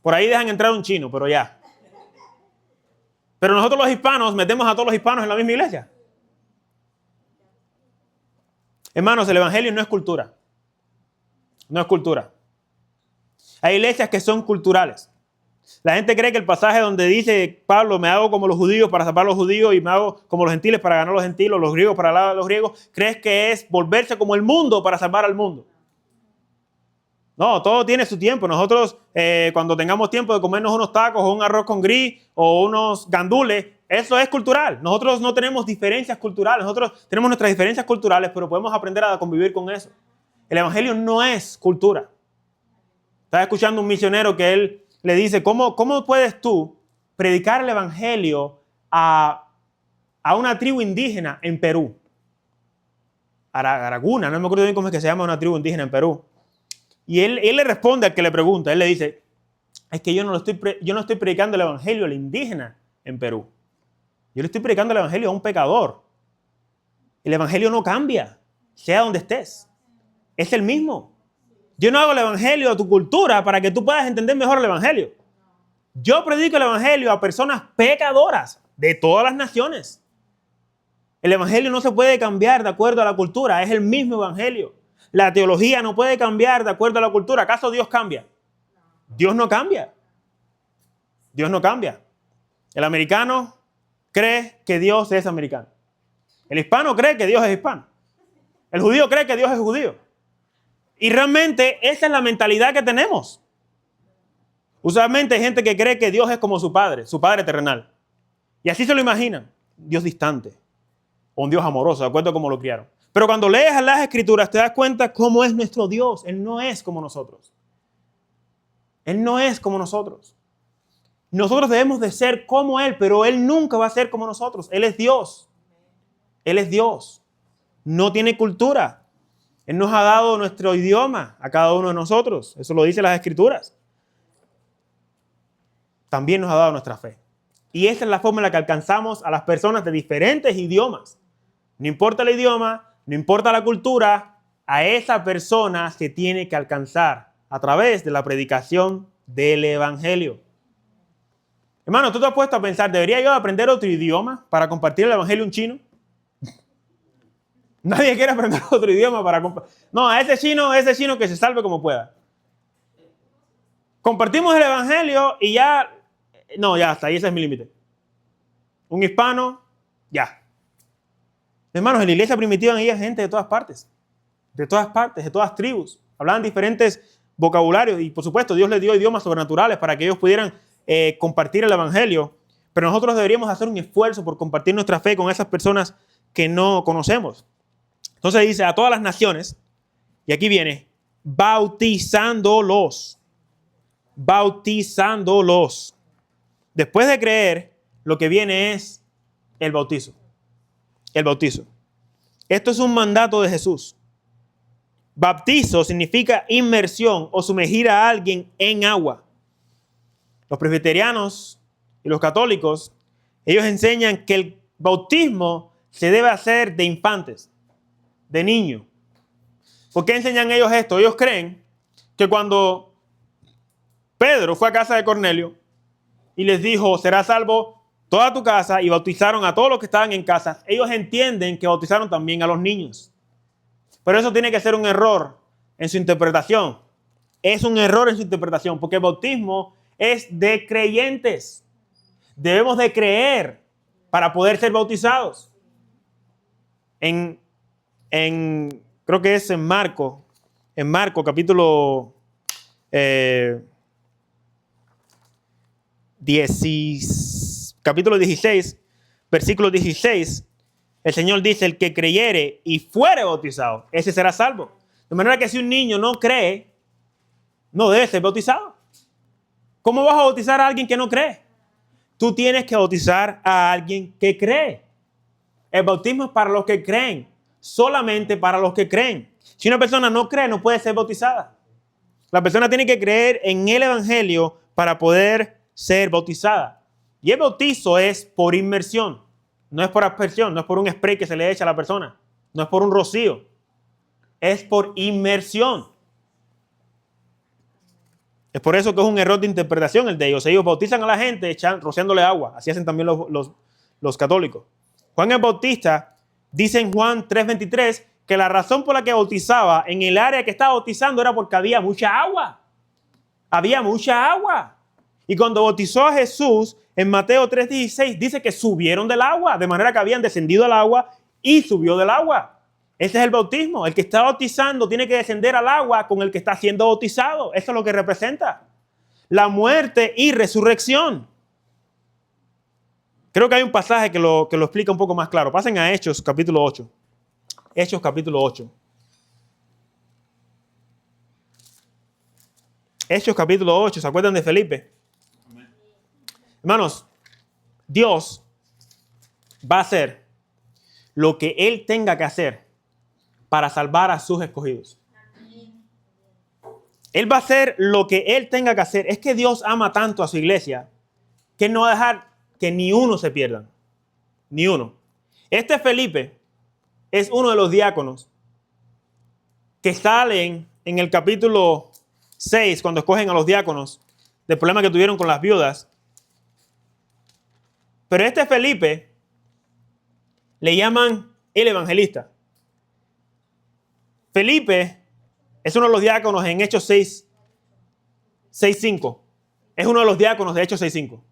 Por ahí dejan entrar un chino, pero ya. Pero nosotros los hispanos metemos a todos los hispanos en la misma iglesia. Hermanos, el evangelio no es cultura. No es cultura. Hay iglesias que son culturales. La gente cree que el pasaje donde dice Pablo, me hago como los judíos para salvar a los judíos y me hago como los gentiles para ganar a los gentiles, los griegos para ganar a los griegos, crees que es volverse como el mundo para salvar al mundo. No, todo tiene su tiempo. Nosotros, cuando tengamos tiempo de comernos unos tacos o un arroz con gris o unos gandules, eso es cultural. Nosotros no tenemos diferencias culturales. Nosotros tenemos nuestras diferencias culturales, pero podemos aprender a convivir con eso. El evangelio no es cultura. Estaba escuchando un misionero que él le dice, ¿cómo puedes tú predicar el evangelio a una tribu indígena en Perú? Araguna, no me acuerdo bien cómo es que se llama una tribu indígena en Perú. Y él le responde al que le pregunta, él le dice, es que yo no estoy predicando el evangelio al indígena en Perú. Yo le estoy predicando el evangelio a un pecador. El evangelio no cambia, sea donde estés. Es el mismo. Yo no hago el evangelio a tu cultura para que tú puedas entender mejor el evangelio. Yo predico el evangelio a personas pecadoras de todas las naciones. El evangelio no se puede cambiar de acuerdo a la cultura, es el mismo evangelio. La teología no puede cambiar de acuerdo a la cultura. ¿Acaso Dios cambia? Dios no cambia. Dios no cambia. El americano cree que Dios es americano. El hispano cree que Dios es hispano. El judío cree que Dios es judío. Y realmente esa es la mentalidad que tenemos. Usualmente hay gente que cree que Dios es como su padre terrenal. Y así se lo imaginan. Dios distante. O un Dios amoroso, de acuerdo a cómo lo criaron. Pero cuando lees las Escrituras te das cuenta cómo es nuestro Dios. Él no es como nosotros. Él no es como nosotros. Nosotros debemos de ser como Él, pero Él nunca va a ser como nosotros. Él es Dios. Él es Dios. No tiene cultura. Él nos ha dado nuestro idioma a cada uno de nosotros. Eso lo dicen las Escrituras. También nos ha dado nuestra fe. Y esa es la forma en la que alcanzamos a las personas de diferentes idiomas. No importa el idioma, no importa la cultura, a esa persona se tiene que alcanzar a través de la predicación del Evangelio. Hermano, ¿tú te has puesto a pensar, ¿debería yo aprender otro idioma para compartir el Evangelio en chino? Nadie quiere aprender otro idioma para compartir. No, a ese chino que se salve como pueda. Compartimos el Evangelio y ya... No, ya hasta ahí, ese es mi límite. Un hispano, ya. Hermanos, en la iglesia primitiva había gente de todas partes, de todas tribus. Hablaban diferentes vocabularios y, por supuesto, Dios les dio idiomas sobrenaturales para que ellos pudieran compartir el Evangelio. Pero nosotros deberíamos hacer un esfuerzo por compartir nuestra fe con esas personas que no conocemos. Entonces dice, a todas las naciones, y aquí viene, bautizándolos. Bautizándolos. Después de creer, lo que viene es el bautizo. El bautizo. Esto es un mandato de Jesús. Bautizo significa inmersión o sumergir a alguien en agua. Los presbiterianos y los católicos, ellos enseñan que el bautismo se debe hacer de infantes, de niños. ¿Por qué enseñan ellos esto? Ellos creen que cuando Pedro fue a casa de Cornelio y les dijo, será salvo toda tu casa, y bautizaron a todos los que estaban en casa, ellos entienden que bautizaron también a los niños. Pero eso tiene que ser un error en su interpretación. Es un error en su interpretación, porque el bautismo es de creyentes. Debemos de creer para poder ser bautizados. Creo que es en Marco capítulo 16, versículo 16, el Señor dice, el que creyere y fuere bautizado, ese será salvo. De manera que si un niño no cree, no debe ser bautizado. ¿Cómo vas a bautizar a alguien que no cree? Tú tienes que bautizar a alguien que cree. El bautismo es para los que creen, solamente para los que creen. Si una persona no cree, no puede ser bautizada. La persona tiene que creer en el Evangelio para poder ser bautizada. Y el bautizo es por inmersión, no es por aspersión, no es por un spray que se le echa a la persona, no es por un rocío, es por inmersión. Es por eso que es un error de interpretación el de ellos. Ellos bautizan a la gente rociándole agua, así hacen también los católicos. Juan el Bautista dice en Juan 3:23 que la razón por la que bautizaba en el área que estaba bautizando era porque había mucha agua. Había mucha agua. Y cuando bautizó a Jesús, en Mateo 3:16, dice que subieron del agua, de manera que habían descendido al agua y subió del agua. Ese es el bautismo. El que está bautizando tiene que descender al agua con el que está siendo bautizado. Eso es lo que representa la muerte y resurrección. Creo que hay un pasaje que lo explica un poco más claro. Pasen a Hechos capítulo 8. Hechos capítulo 8. Hechos capítulo 8. ¿Se acuerdan de Felipe? Hermanos, Dios va a hacer lo que Él tenga que hacer para salvar a sus escogidos. Él va a hacer lo que Él tenga que hacer. Es que Dios ama tanto a su iglesia que Él no va a dejar que ni uno se pierda. Ni uno. Este Felipe es uno de los diáconos que salen en el capítulo 6, cuando escogen a los diáconos, del problema que tuvieron con las viudas. Pero este Felipe le llaman el evangelista. Felipe es uno de los diáconos en Hechos 6:5. Es uno de los diáconos de Hechos 6:5.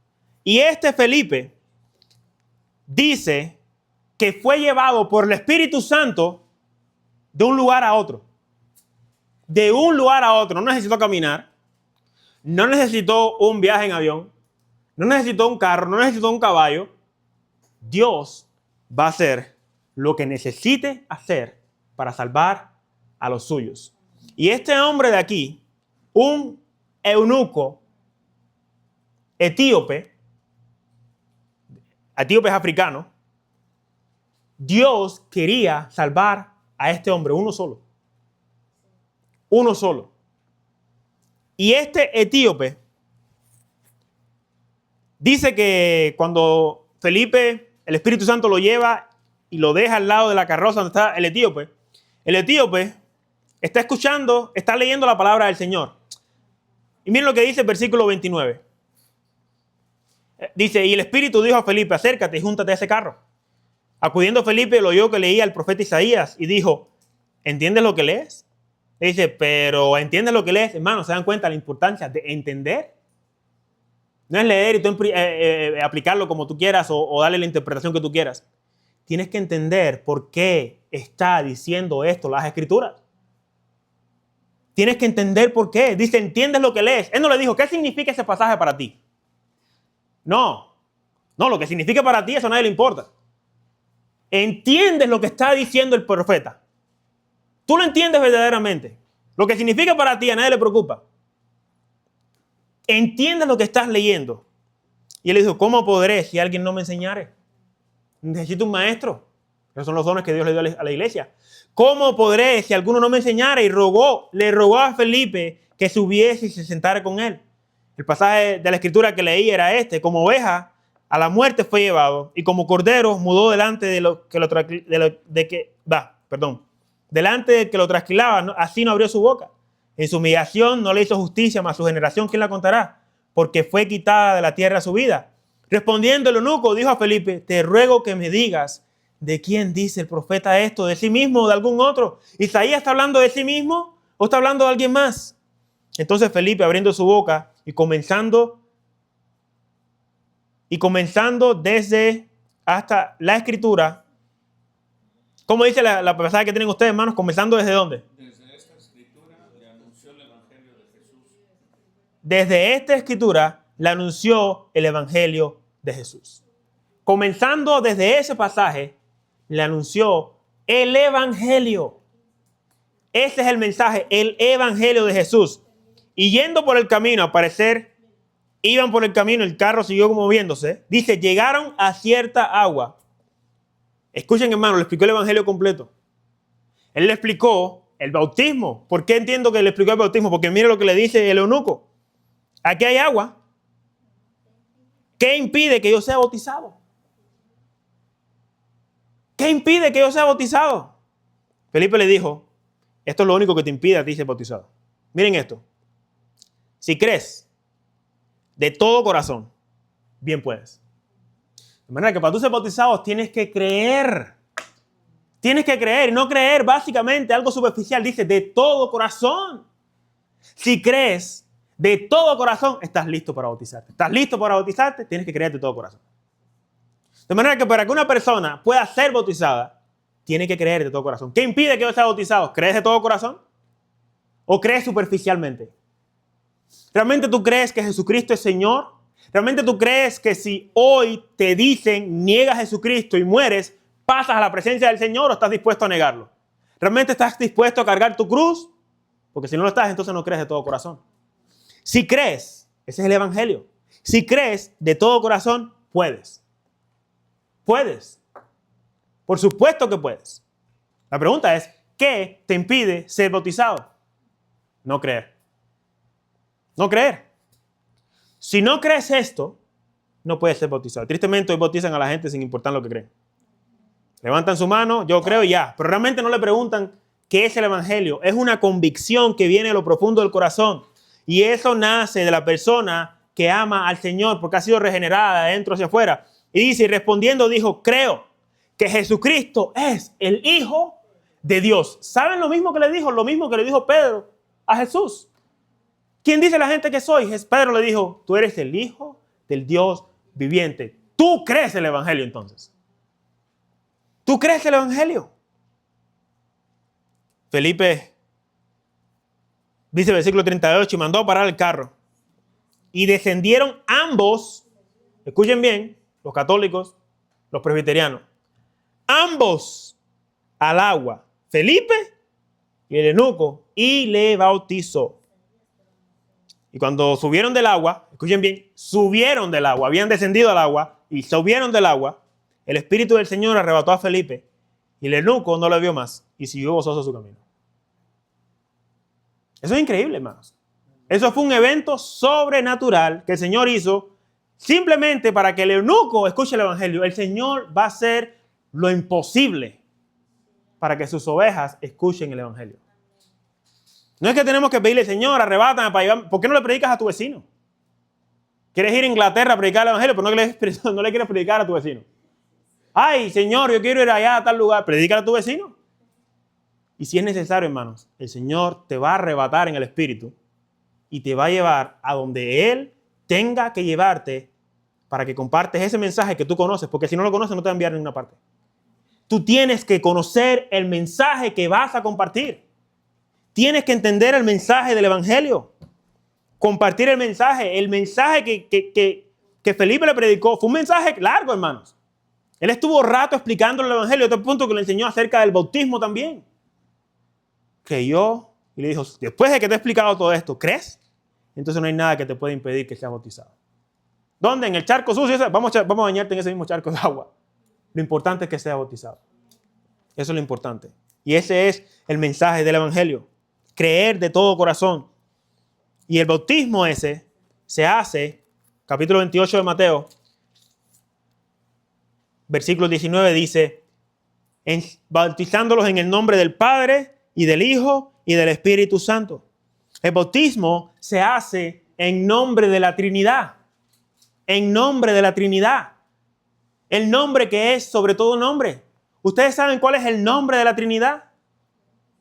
Y este Felipe dice que fue llevado por el Espíritu Santo de un lugar a otro. De un lugar a otro. No necesitó caminar. No necesitó un viaje en avión. No necesitó un carro, no necesitó un caballo. Dios va a hacer lo que necesite hacer para salvar a los suyos. Y este hombre de aquí, un eunuco, etíope es africano, Dios quería salvar a este hombre, uno solo. Uno solo. Y este etíope dice que cuando Felipe, el Espíritu Santo lo lleva y lo deja al lado de la carroza donde está el etíope está escuchando, está leyendo la palabra del Señor. Y miren lo que dice el versículo 29. Dice, y el Espíritu dijo a Felipe, acércate y júntate a ese carro. Acudiendo Felipe, lo oyó que leía el profeta Isaías y dijo, ¿entiendes lo que lees? Le dice, pero ¿entiendes lo que lees? Hermano, ¿se dan cuenta de la importancia de entender? No es leer y tú aplicarlo como tú quieras o darle la interpretación que tú quieras. Tienes que entender por qué está diciendo esto las Escrituras. Tienes que entender por qué. Dice, ¿entiendes lo que lees? Él no le dijo, ¿qué significa ese pasaje para ti? No, lo que significa para ti, eso a nadie le importa. ¿Entiendes lo que está diciendo el profeta? Tú lo entiendes verdaderamente. Lo que significa para ti a nadie le preocupa. ¿Entiendes lo que estás leyendo? Y él le dijo, ¿cómo podré si alguien no me enseñare? Necesito un maestro. Esos son los dones que Dios le dio a la iglesia. ¿Cómo podré si alguno no me enseñara? Y le rogó a Felipe que subiese y se sentara con él. El pasaje de la escritura que leí era este: como oveja a la muerte fue llevado, y como cordero mudó delante delante del que lo trasquilaba, así no abrió su boca. En su humillación no le hizo justicia, mas su generación, ¿quién la contará? Porque fue quitada de la tierra su vida. Respondiendo el eunuco, dijo a Felipe, te ruego que me digas, ¿de quién dice el profeta esto? ¿De sí mismo o de algún otro? ¿Isaías está hablando de sí mismo o está hablando de alguien más? Entonces Felipe, abriendo su boca y comenzando desde hasta la escritura, ¿cómo dice la pasaje que tienen ustedes, hermanos? ¿Comenzando desde dónde? Desde esta escritura le anunció el Evangelio de Jesús. Desde esta escritura le anunció el Evangelio de Jesús. Comenzando desde ese pasaje, le anunció el Evangelio. Ese es el mensaje, el Evangelio de Jesús. Y yendo por el camino, al parecer, iban por el camino, el carro siguió moviéndose. Dice, llegaron a cierta agua. Escuchen, hermano, le explicó el Evangelio completo. Él le explicó el bautismo. ¿Por qué entiendo que le explicó el bautismo? Porque mire lo que le dice el eunuco. Aquí hay agua. ¿Qué impide que yo sea bautizado? ¿Qué impide que yo sea bautizado? Felipe le dijo, esto es lo único que te impide a ti ser bautizado. Miren esto. Si crees de todo corazón, bien puedes. De manera que para tú ser bautizado tienes que creer. Tienes que creer, y no creer básicamente algo superficial. Dice de todo corazón. Si crees de todo corazón, estás listo para bautizarte. ¿Estás listo para bautizarte? Tienes que creer de todo corazón. De manera que para que una persona pueda ser bautizada, tiene que creer de todo corazón. ¿Qué impide que yo sea bautizado? ¿Crees de todo corazón? ¿O crees superficialmente? ¿Realmente tú crees que Jesucristo es Señor? ¿Realmente tú crees que si hoy te dicen niega a Jesucristo y mueres, pasas a la presencia del Señor, o estás dispuesto a negarlo? ¿Realmente estás dispuesto a cargar tu cruz? Porque si no lo estás, entonces no crees de todo corazón. Si crees, ese es el Evangelio. Si crees de todo corazón, puedes. Puedes. Por supuesto que puedes. La pregunta es, ¿qué te impide ser bautizado? No creer. No creer. Si no crees esto, no puedes ser bautizado. Tristemente hoy bautizan a la gente sin importar lo que creen. Levantan su mano, yo creo y ya. Pero realmente no le preguntan qué es el Evangelio. Es una convicción que viene de lo profundo del corazón. Y eso nace de la persona que ama al Señor porque ha sido regenerada de adentro hacia afuera. Y dice, y respondiendo dijo, creo que Jesucristo es el Hijo de Dios. ¿Saben lo mismo que le dijo? Lo mismo que le dijo Pedro a Jesús. ¿Quién dice la gente que soy? Pedro le dijo, tú eres el Hijo del Dios viviente. ¿Tú crees el Evangelio entonces? ¿Tú crees el Evangelio? Felipe, dice el versículo 38, y mandó a parar el carro. Y descendieron ambos, escuchen bien, los católicos, los presbiterianos, ambos al agua, Felipe y el eunuco, y le bautizó. Y cuando subieron del agua, escuchen bien, subieron del agua, habían descendido al agua y subieron del agua, el Espíritu del Señor arrebató a Felipe y el eunuco no le vio más y siguió gozoso su camino. Eso es increíble, hermanos. Eso fue un evento sobrenatural que el Señor hizo simplemente para que el eunuco escuche el Evangelio. El Señor va a hacer lo imposible para que sus ovejas escuchen el Evangelio. No es que tenemos que pedirle, Señor, arrebátame para llevar. ¿Por qué no le predicas a tu vecino? ¿Quieres ir a Inglaterra a predicar el Evangelio? Pero no le quieres predicar a tu vecino. Ay, Señor, yo quiero ir allá a tal lugar. Predícale a tu vecino. Y si es necesario, hermanos, el Señor te va a arrebatar en el Espíritu y te va a llevar a donde Él tenga que llevarte para que compartes ese mensaje que tú conoces, porque si no lo conoces no te va a enviar a ninguna parte. Tú tienes que conocer el mensaje que vas a compartir. Tienes que entender el mensaje del Evangelio. Compartir el mensaje que Felipe le predicó. Fue un mensaje largo, hermanos. Él estuvo rato explicando el Evangelio, a tal punto que le enseñó acerca del bautismo también. Creyó y le dijo, después de que te he explicado todo esto, ¿crees? Entonces no hay nada que te pueda impedir que seas bautizado. ¿Dónde? En el charco sucio. Vamos a bañarte en ese mismo charco de agua. Lo importante es que seas bautizado. Eso es lo importante. Y ese es el mensaje del Evangelio. Creer de todo corazón. Y el bautismo ese se hace, capítulo 28 de Mateo, versículo 19 dice, bautizándolos en el nombre del Padre y del Hijo y del Espíritu Santo. El bautismo se hace en nombre de la Trinidad. En nombre de la Trinidad. El nombre que es sobre todo nombre. ¿Ustedes saben cuál es el nombre de la Trinidad?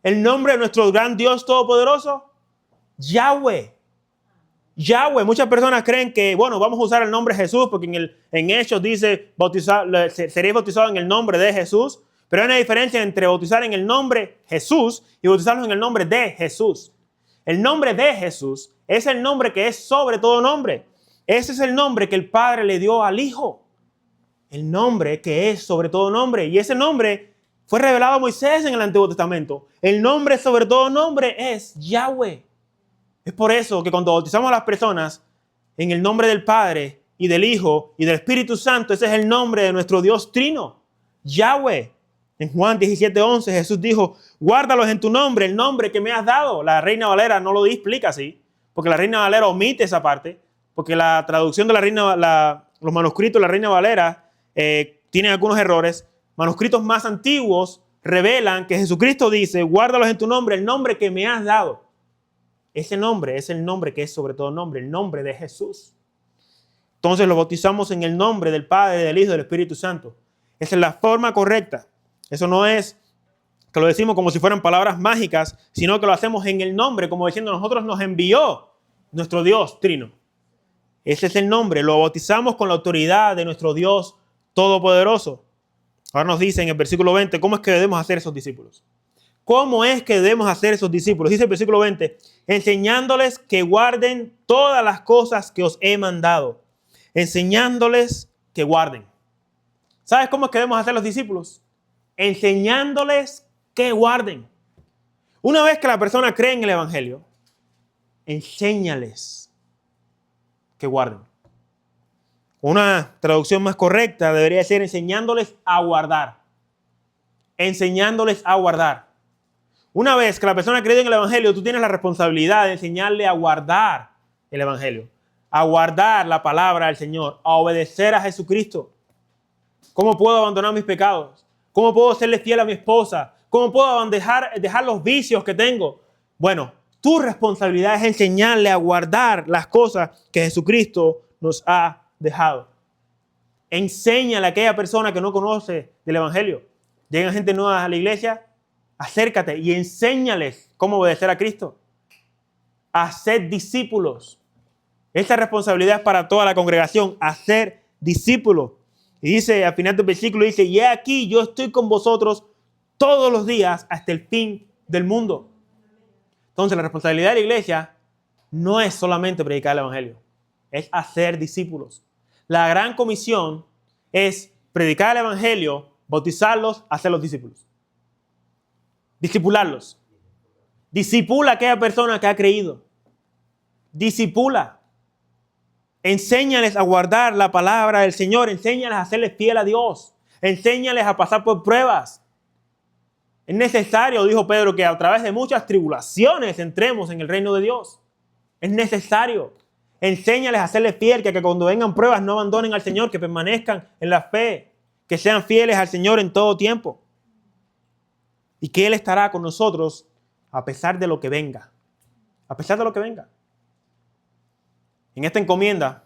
El nombre de nuestro gran Dios Todopoderoso. Yahweh. Yahweh. Muchas personas creen que, bueno, vamos a usar el nombre Jesús porque en Hechos dice, seréis bautizados en el nombre de Jesús. Pero hay una diferencia entre bautizar en el nombre Jesús y bautizarlos en el nombre de Jesús. El nombre de Jesús es el nombre que es sobre todo nombre. Ese es el nombre que el Padre le dio al Hijo. El nombre que es sobre todo nombre. Y ese nombre fue revelado a Moisés en el Antiguo Testamento. El nombre sobre todo nombre es Yahweh. Es por eso que cuando bautizamos a las personas en el nombre del Padre y del Hijo y del Espíritu Santo, ese es el nombre de nuestro Dios Trino, Yahweh. En Juan 17:11 Jesús dijo, guárdalos en tu nombre, el nombre que me has dado. La Reina Valera no lo explica así, porque la Reina Valera omite esa parte, porque la traducción de los manuscritos de la Reina Valera tienen algunos errores. Manuscritos más antiguos revelan que Jesucristo dice, guárdalos en tu nombre, el nombre que me has dado. Ese nombre es el nombre que es sobre todo nombre, el nombre de Jesús. Entonces lo bautizamos en el nombre del Padre, del Hijo y del Espíritu Santo. Esa es la forma correcta. Eso no es que lo decimos como si fueran palabras mágicas, sino que lo hacemos en el nombre, como diciendo, nosotros nos envió nuestro Dios Trino. Ese es el nombre. Lo bautizamos con la autoridad de nuestro Dios Todopoderoso. Ahora nos dice en el versículo 20, ¿cómo es que debemos hacer esos discípulos? ¿Cómo es que debemos hacer esos discípulos? Dice el versículo 20, enseñándoles que guarden todas las cosas que os he mandado. Enseñándoles que guarden. ¿Sabes cómo es que debemos hacer los discípulos? Enseñándoles que guarden. Una vez que la persona cree en el Evangelio, enséñales que guarden. Una traducción más correcta debería ser enseñándoles a guardar. Enseñándoles a guardar. Una vez que la persona ha creído en el Evangelio, tú tienes la responsabilidad de enseñarle a guardar el Evangelio, a guardar la palabra del Señor, a obedecer a Jesucristo. ¿Cómo puedo abandonar mis pecados? ¿Cómo puedo serle fiel a mi esposa? ¿Cómo puedo dejar los vicios que tengo? Bueno, tu responsabilidad es enseñarle a guardar las cosas que Jesucristo nos ha dejado. Enséñale a aquella persona que no conoce del Evangelio. Llegan gente nueva a la iglesia, acércate y enséñales cómo obedecer a Cristo. Hacer discípulos. Esta responsabilidad es para toda la congregación, hacer discípulos. Y dice, al final del versículo dice, y he aquí, yo estoy con vosotros todos los días hasta el fin del mundo. Entonces, la responsabilidad de la iglesia no es solamente predicar el Evangelio, es hacer discípulos. La gran comisión es predicar el Evangelio, bautizarlos, hacer los discípulos. Discipularlos. Discipula a aquella persona que ha creído. disipula. Enséñales a guardar la palabra del Señor. Enséñales a serles fiel a Dios. Enséñales a pasar por pruebas. Es necesario, dijo Pedro, que a través de muchas tribulaciones entremos en el reino de Dios. Es necesario. Enséñales a serles fiel, que cuando vengan pruebas no abandonen al Señor, que permanezcan en la fe, que sean fieles al Señor en todo tiempo. Y que Él estará con nosotros a pesar de lo que venga. A pesar de lo que venga. En esta encomienda,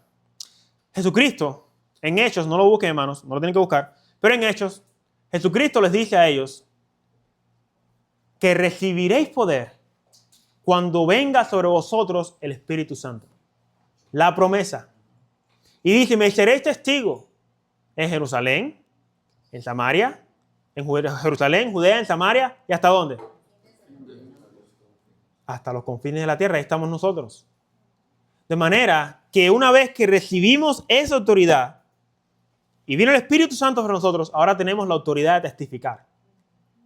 Jesucristo, en Hechos, no lo busquen hermanos, no lo tienen que buscar, pero en Hechos, Jesucristo les dice a ellos que recibiréis poder cuando venga sobre vosotros el Espíritu Santo. La promesa. Y dice, me seréis testigo en Jerusalén, en Samaria, en Jerusalén, Judea, en Samaria, ¿y hasta dónde? Hasta los confines de la tierra, ahí estamos nosotros. De manera que una vez que recibimos esa autoridad y vino el Espíritu Santo para nosotros, ahora tenemos la autoridad de testificar.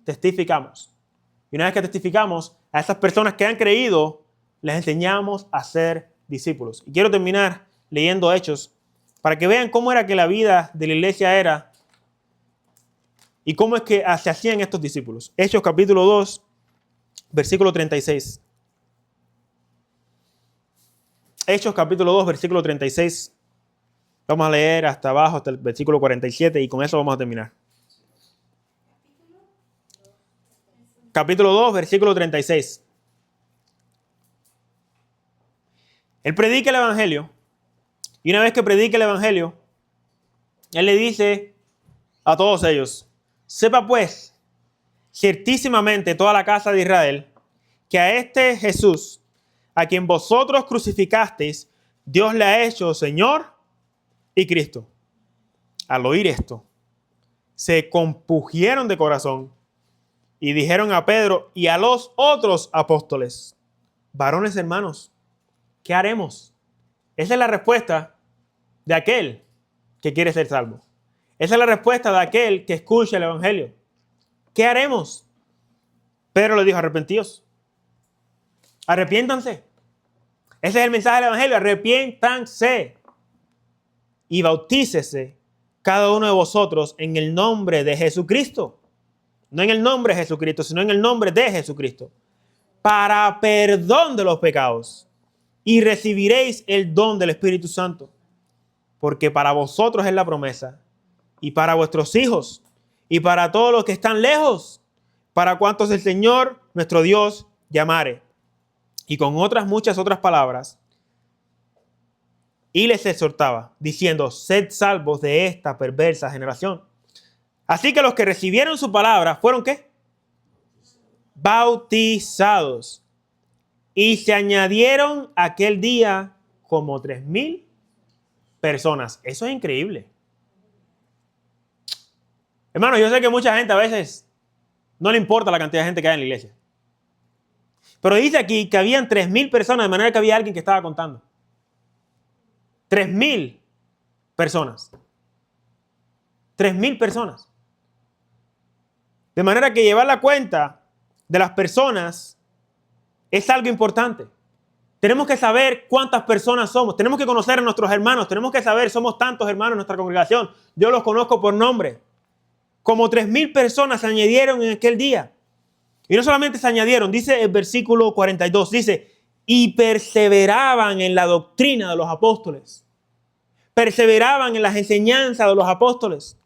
Testificamos. Y una vez que testificamos, a esas personas que han creído, les enseñamos a ser discípulos. Y quiero terminar leyendo Hechos para que vean cómo era que la vida de la iglesia era y cómo es que se hacían estos discípulos. Hechos capítulo 2, versículo 36. Hechos capítulo 2, versículo 36. Vamos a leer hasta abajo, hasta el versículo 47 y con eso vamos a terminar. Capítulo 2, versículo 36. Él predica el evangelio y una vez que predica el evangelio, él le dice a todos ellos, sepa pues, ciertísimamente toda la casa de Israel, que a este Jesús, a quien vosotros crucificasteis, Dios le ha hecho Señor y Cristo. Al oír esto, se compungieron de corazón y dijeron a Pedro y a los otros apóstoles, varones hermanos, ¿qué haremos? Esa es la respuesta de aquel que quiere ser salvo. Esa es la respuesta de aquel que escucha el evangelio. ¿Qué haremos? Pedro le dijo, arrepentíos. Arrepiéntanse. Ese es el mensaje del evangelio. Arrepiéntanse. Y bautícese cada uno de vosotros en el nombre de Jesucristo. No en el nombre de Jesucristo, sino en el nombre de Jesucristo. Para perdón de los pecados. Y recibiréis el don del Espíritu Santo. Porque para vosotros es la promesa. Y para vuestros hijos. Y para todos los que están lejos. Para cuantos el Señor, nuestro Dios, llamare. Y con muchas otras palabras. Y les exhortaba, diciendo, sed salvos de esta perversa generación. Así que los que recibieron su palabra fueron ¿qué? Bautizados. Y se añadieron aquel día como 3,000 personas. Eso es increíble. Hermano, yo sé que mucha gente a veces no le importa la cantidad de gente que hay en la iglesia. Pero dice aquí que habían 3,000 personas, de manera que había alguien que estaba contando. 3,000 personas. 3,000 personas. De manera que llevar la cuenta de las personas es algo importante. Tenemos que saber cuántas personas somos. Tenemos que conocer a nuestros hermanos. Tenemos que saber, somos tantos hermanos en nuestra congregación. Yo los conozco por nombre. Como 3,000 personas se añadieron en aquel día. Y no solamente se añadieron, dice el versículo 42, dice, y perseveraban en la doctrina de los apóstoles. Perseveraban en las enseñanzas de los apóstoles.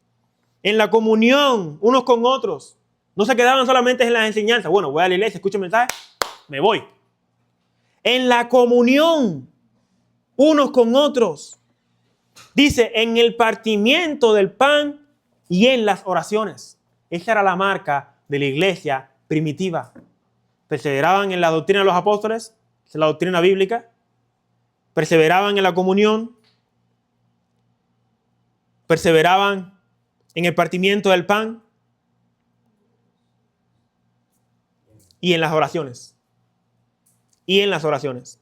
En la comunión unos con otros. No se quedaban solamente en las enseñanzas. Bueno, voy a la iglesia, escucho el mensaje, me voy. En la comunión unos con otros. Dice, en el partimiento del pan y en las oraciones. Esa era la marca de la iglesia primitiva. Perseveraban en la doctrina de los apóstoles, esa es la doctrina bíblica. Perseveraban en la comunión. Perseveraban en el partimiento del pan y en las oraciones. Y en las oraciones.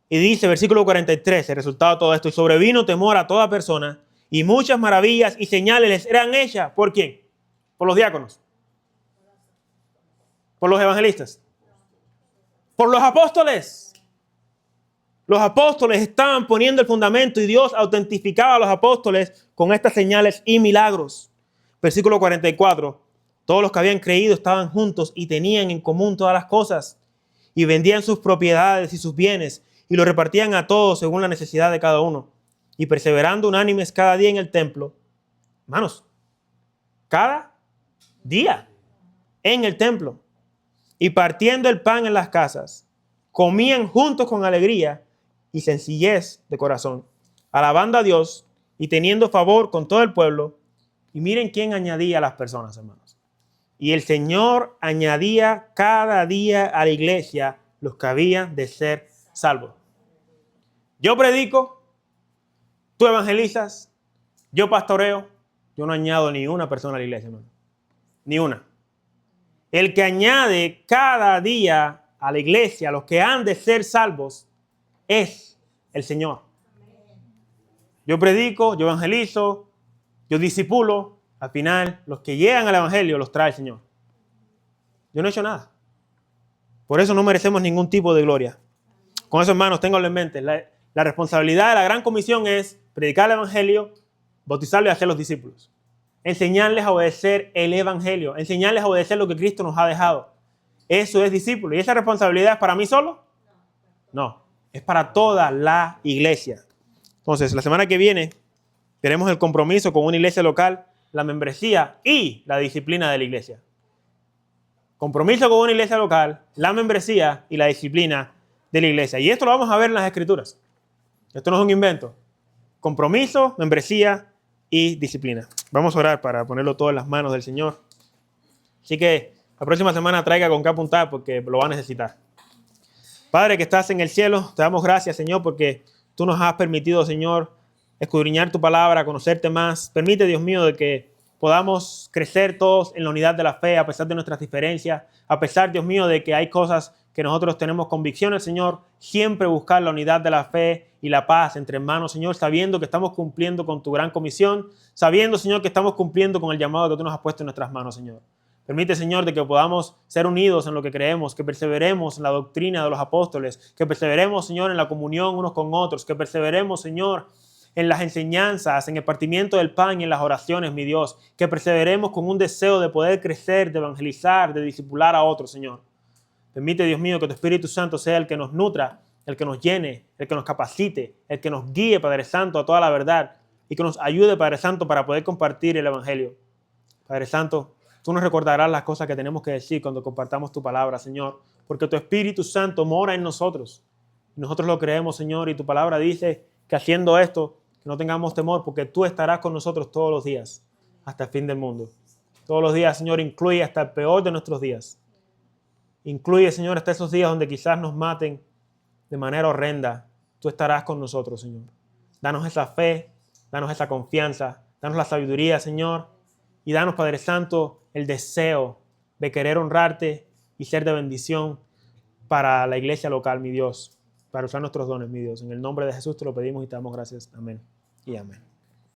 Y dice, versículo 43, el resultado de todo esto, y sobrevino temor a toda persona, y muchas maravillas y señales les eran hechas. ¿Por quién? Por los diáconos. Por los evangelistas. Por los apóstoles. Los apóstoles estaban poniendo el fundamento y Dios autentificaba a los apóstoles con estas señales y milagros. Versículo 44. Todos los que habían creído estaban juntos y tenían en común todas las cosas y vendían sus propiedades y sus bienes y lo repartían a todos según la necesidad de cada uno. Y perseverando unánimes cada día en el templo, hermanos, cada día en el templo y partiendo el pan en las casas, comían juntos con alegría y sencillez de corazón, alabando a Dios y teniendo favor con todo el pueblo. Y miren quién añadía a las personas, hermanos. Y el Señor añadía cada día a la iglesia los que habían de ser salvos. Yo predico, tú evangelizas, yo pastoreo, yo no añado ni una persona a la iglesia, hermano. Ni una. El que añade cada día a la iglesia los que han de ser salvos es el Señor. Yo predico, yo evangelizo, yo discipulo. Al final, los que llegan al evangelio los trae el Señor. Yo no he hecho nada. Por eso no merecemos ningún tipo de gloria. Con eso, hermanos, ténganlo en mente. La responsabilidad de la gran comisión es predicar el evangelio, bautizarlos y hacer los discípulos. Enseñarles a obedecer el evangelio. Enseñarles a obedecer lo que Cristo nos ha dejado. Eso es discípulo. ¿Y esa responsabilidad es para mí solo? No. Es para toda la iglesia. Entonces, la semana que viene tenemos el compromiso con una iglesia local, la membresía y la disciplina de la iglesia. Compromiso con una iglesia local, la membresía y la disciplina de la iglesia. Y esto lo vamos a ver en las Escrituras. Esto no es un invento. Compromiso, membresía y disciplina. Vamos a orar para ponerlo todo en las manos del Señor. Así que la próxima semana traiga con qué apuntar porque lo va a necesitar. Padre que estás en el cielo, te damos gracias, Señor, porque tú nos has permitido, Señor, escudriñar tu palabra, conocerte más. Permite, Dios mío, de que podamos crecer todos en la unidad de la fe a pesar de nuestras diferencias, a pesar, Dios mío, de que hay cosas que nosotros tenemos convicciones, Señor, siempre buscar la unidad de la fe y la paz entre hermanos, Señor, sabiendo que estamos cumpliendo con tu gran comisión, sabiendo, Señor, que estamos cumpliendo con el llamado que tú nos has puesto en nuestras manos, Señor. Permite, Señor, de que podamos ser unidos en lo que creemos, que perseveremos en la doctrina de los apóstoles, que perseveremos, Señor, en la comunión unos con otros, que perseveremos, Señor, en las enseñanzas, en el partimiento del pan y en las oraciones, mi Dios, que perseveremos con un deseo de poder crecer, de evangelizar, de discipular a otros, Señor. Permite, Dios mío, que tu Espíritu Santo sea el que nos nutra, el que nos llene, el que nos capacite, el que nos guíe, Padre Santo, a toda la verdad y que nos ayude, Padre Santo, para poder compartir el Evangelio. Padre Santo, tú nos recordarás las cosas que tenemos que decir cuando compartamos tu palabra, Señor, porque tu Espíritu Santo mora en nosotros. Nosotros lo creemos, Señor, y tu palabra dice que haciendo esto, que no tengamos temor, porque tú estarás con nosotros todos los días, hasta el fin del mundo. Todos los días, Señor, incluye hasta el peor de nuestros días. Incluye, Señor, hasta esos días donde quizás nos maten de manera horrenda. Tú estarás con nosotros, Señor. Danos esa fe, danos esa confianza, danos la sabiduría, Señor, y danos, Padre Santo, el deseo de querer honrarte y ser de bendición para la iglesia local, mi Dios, para usar nuestros dones, mi Dios. En el nombre de Jesús te lo pedimos y te damos gracias. Amén y amén.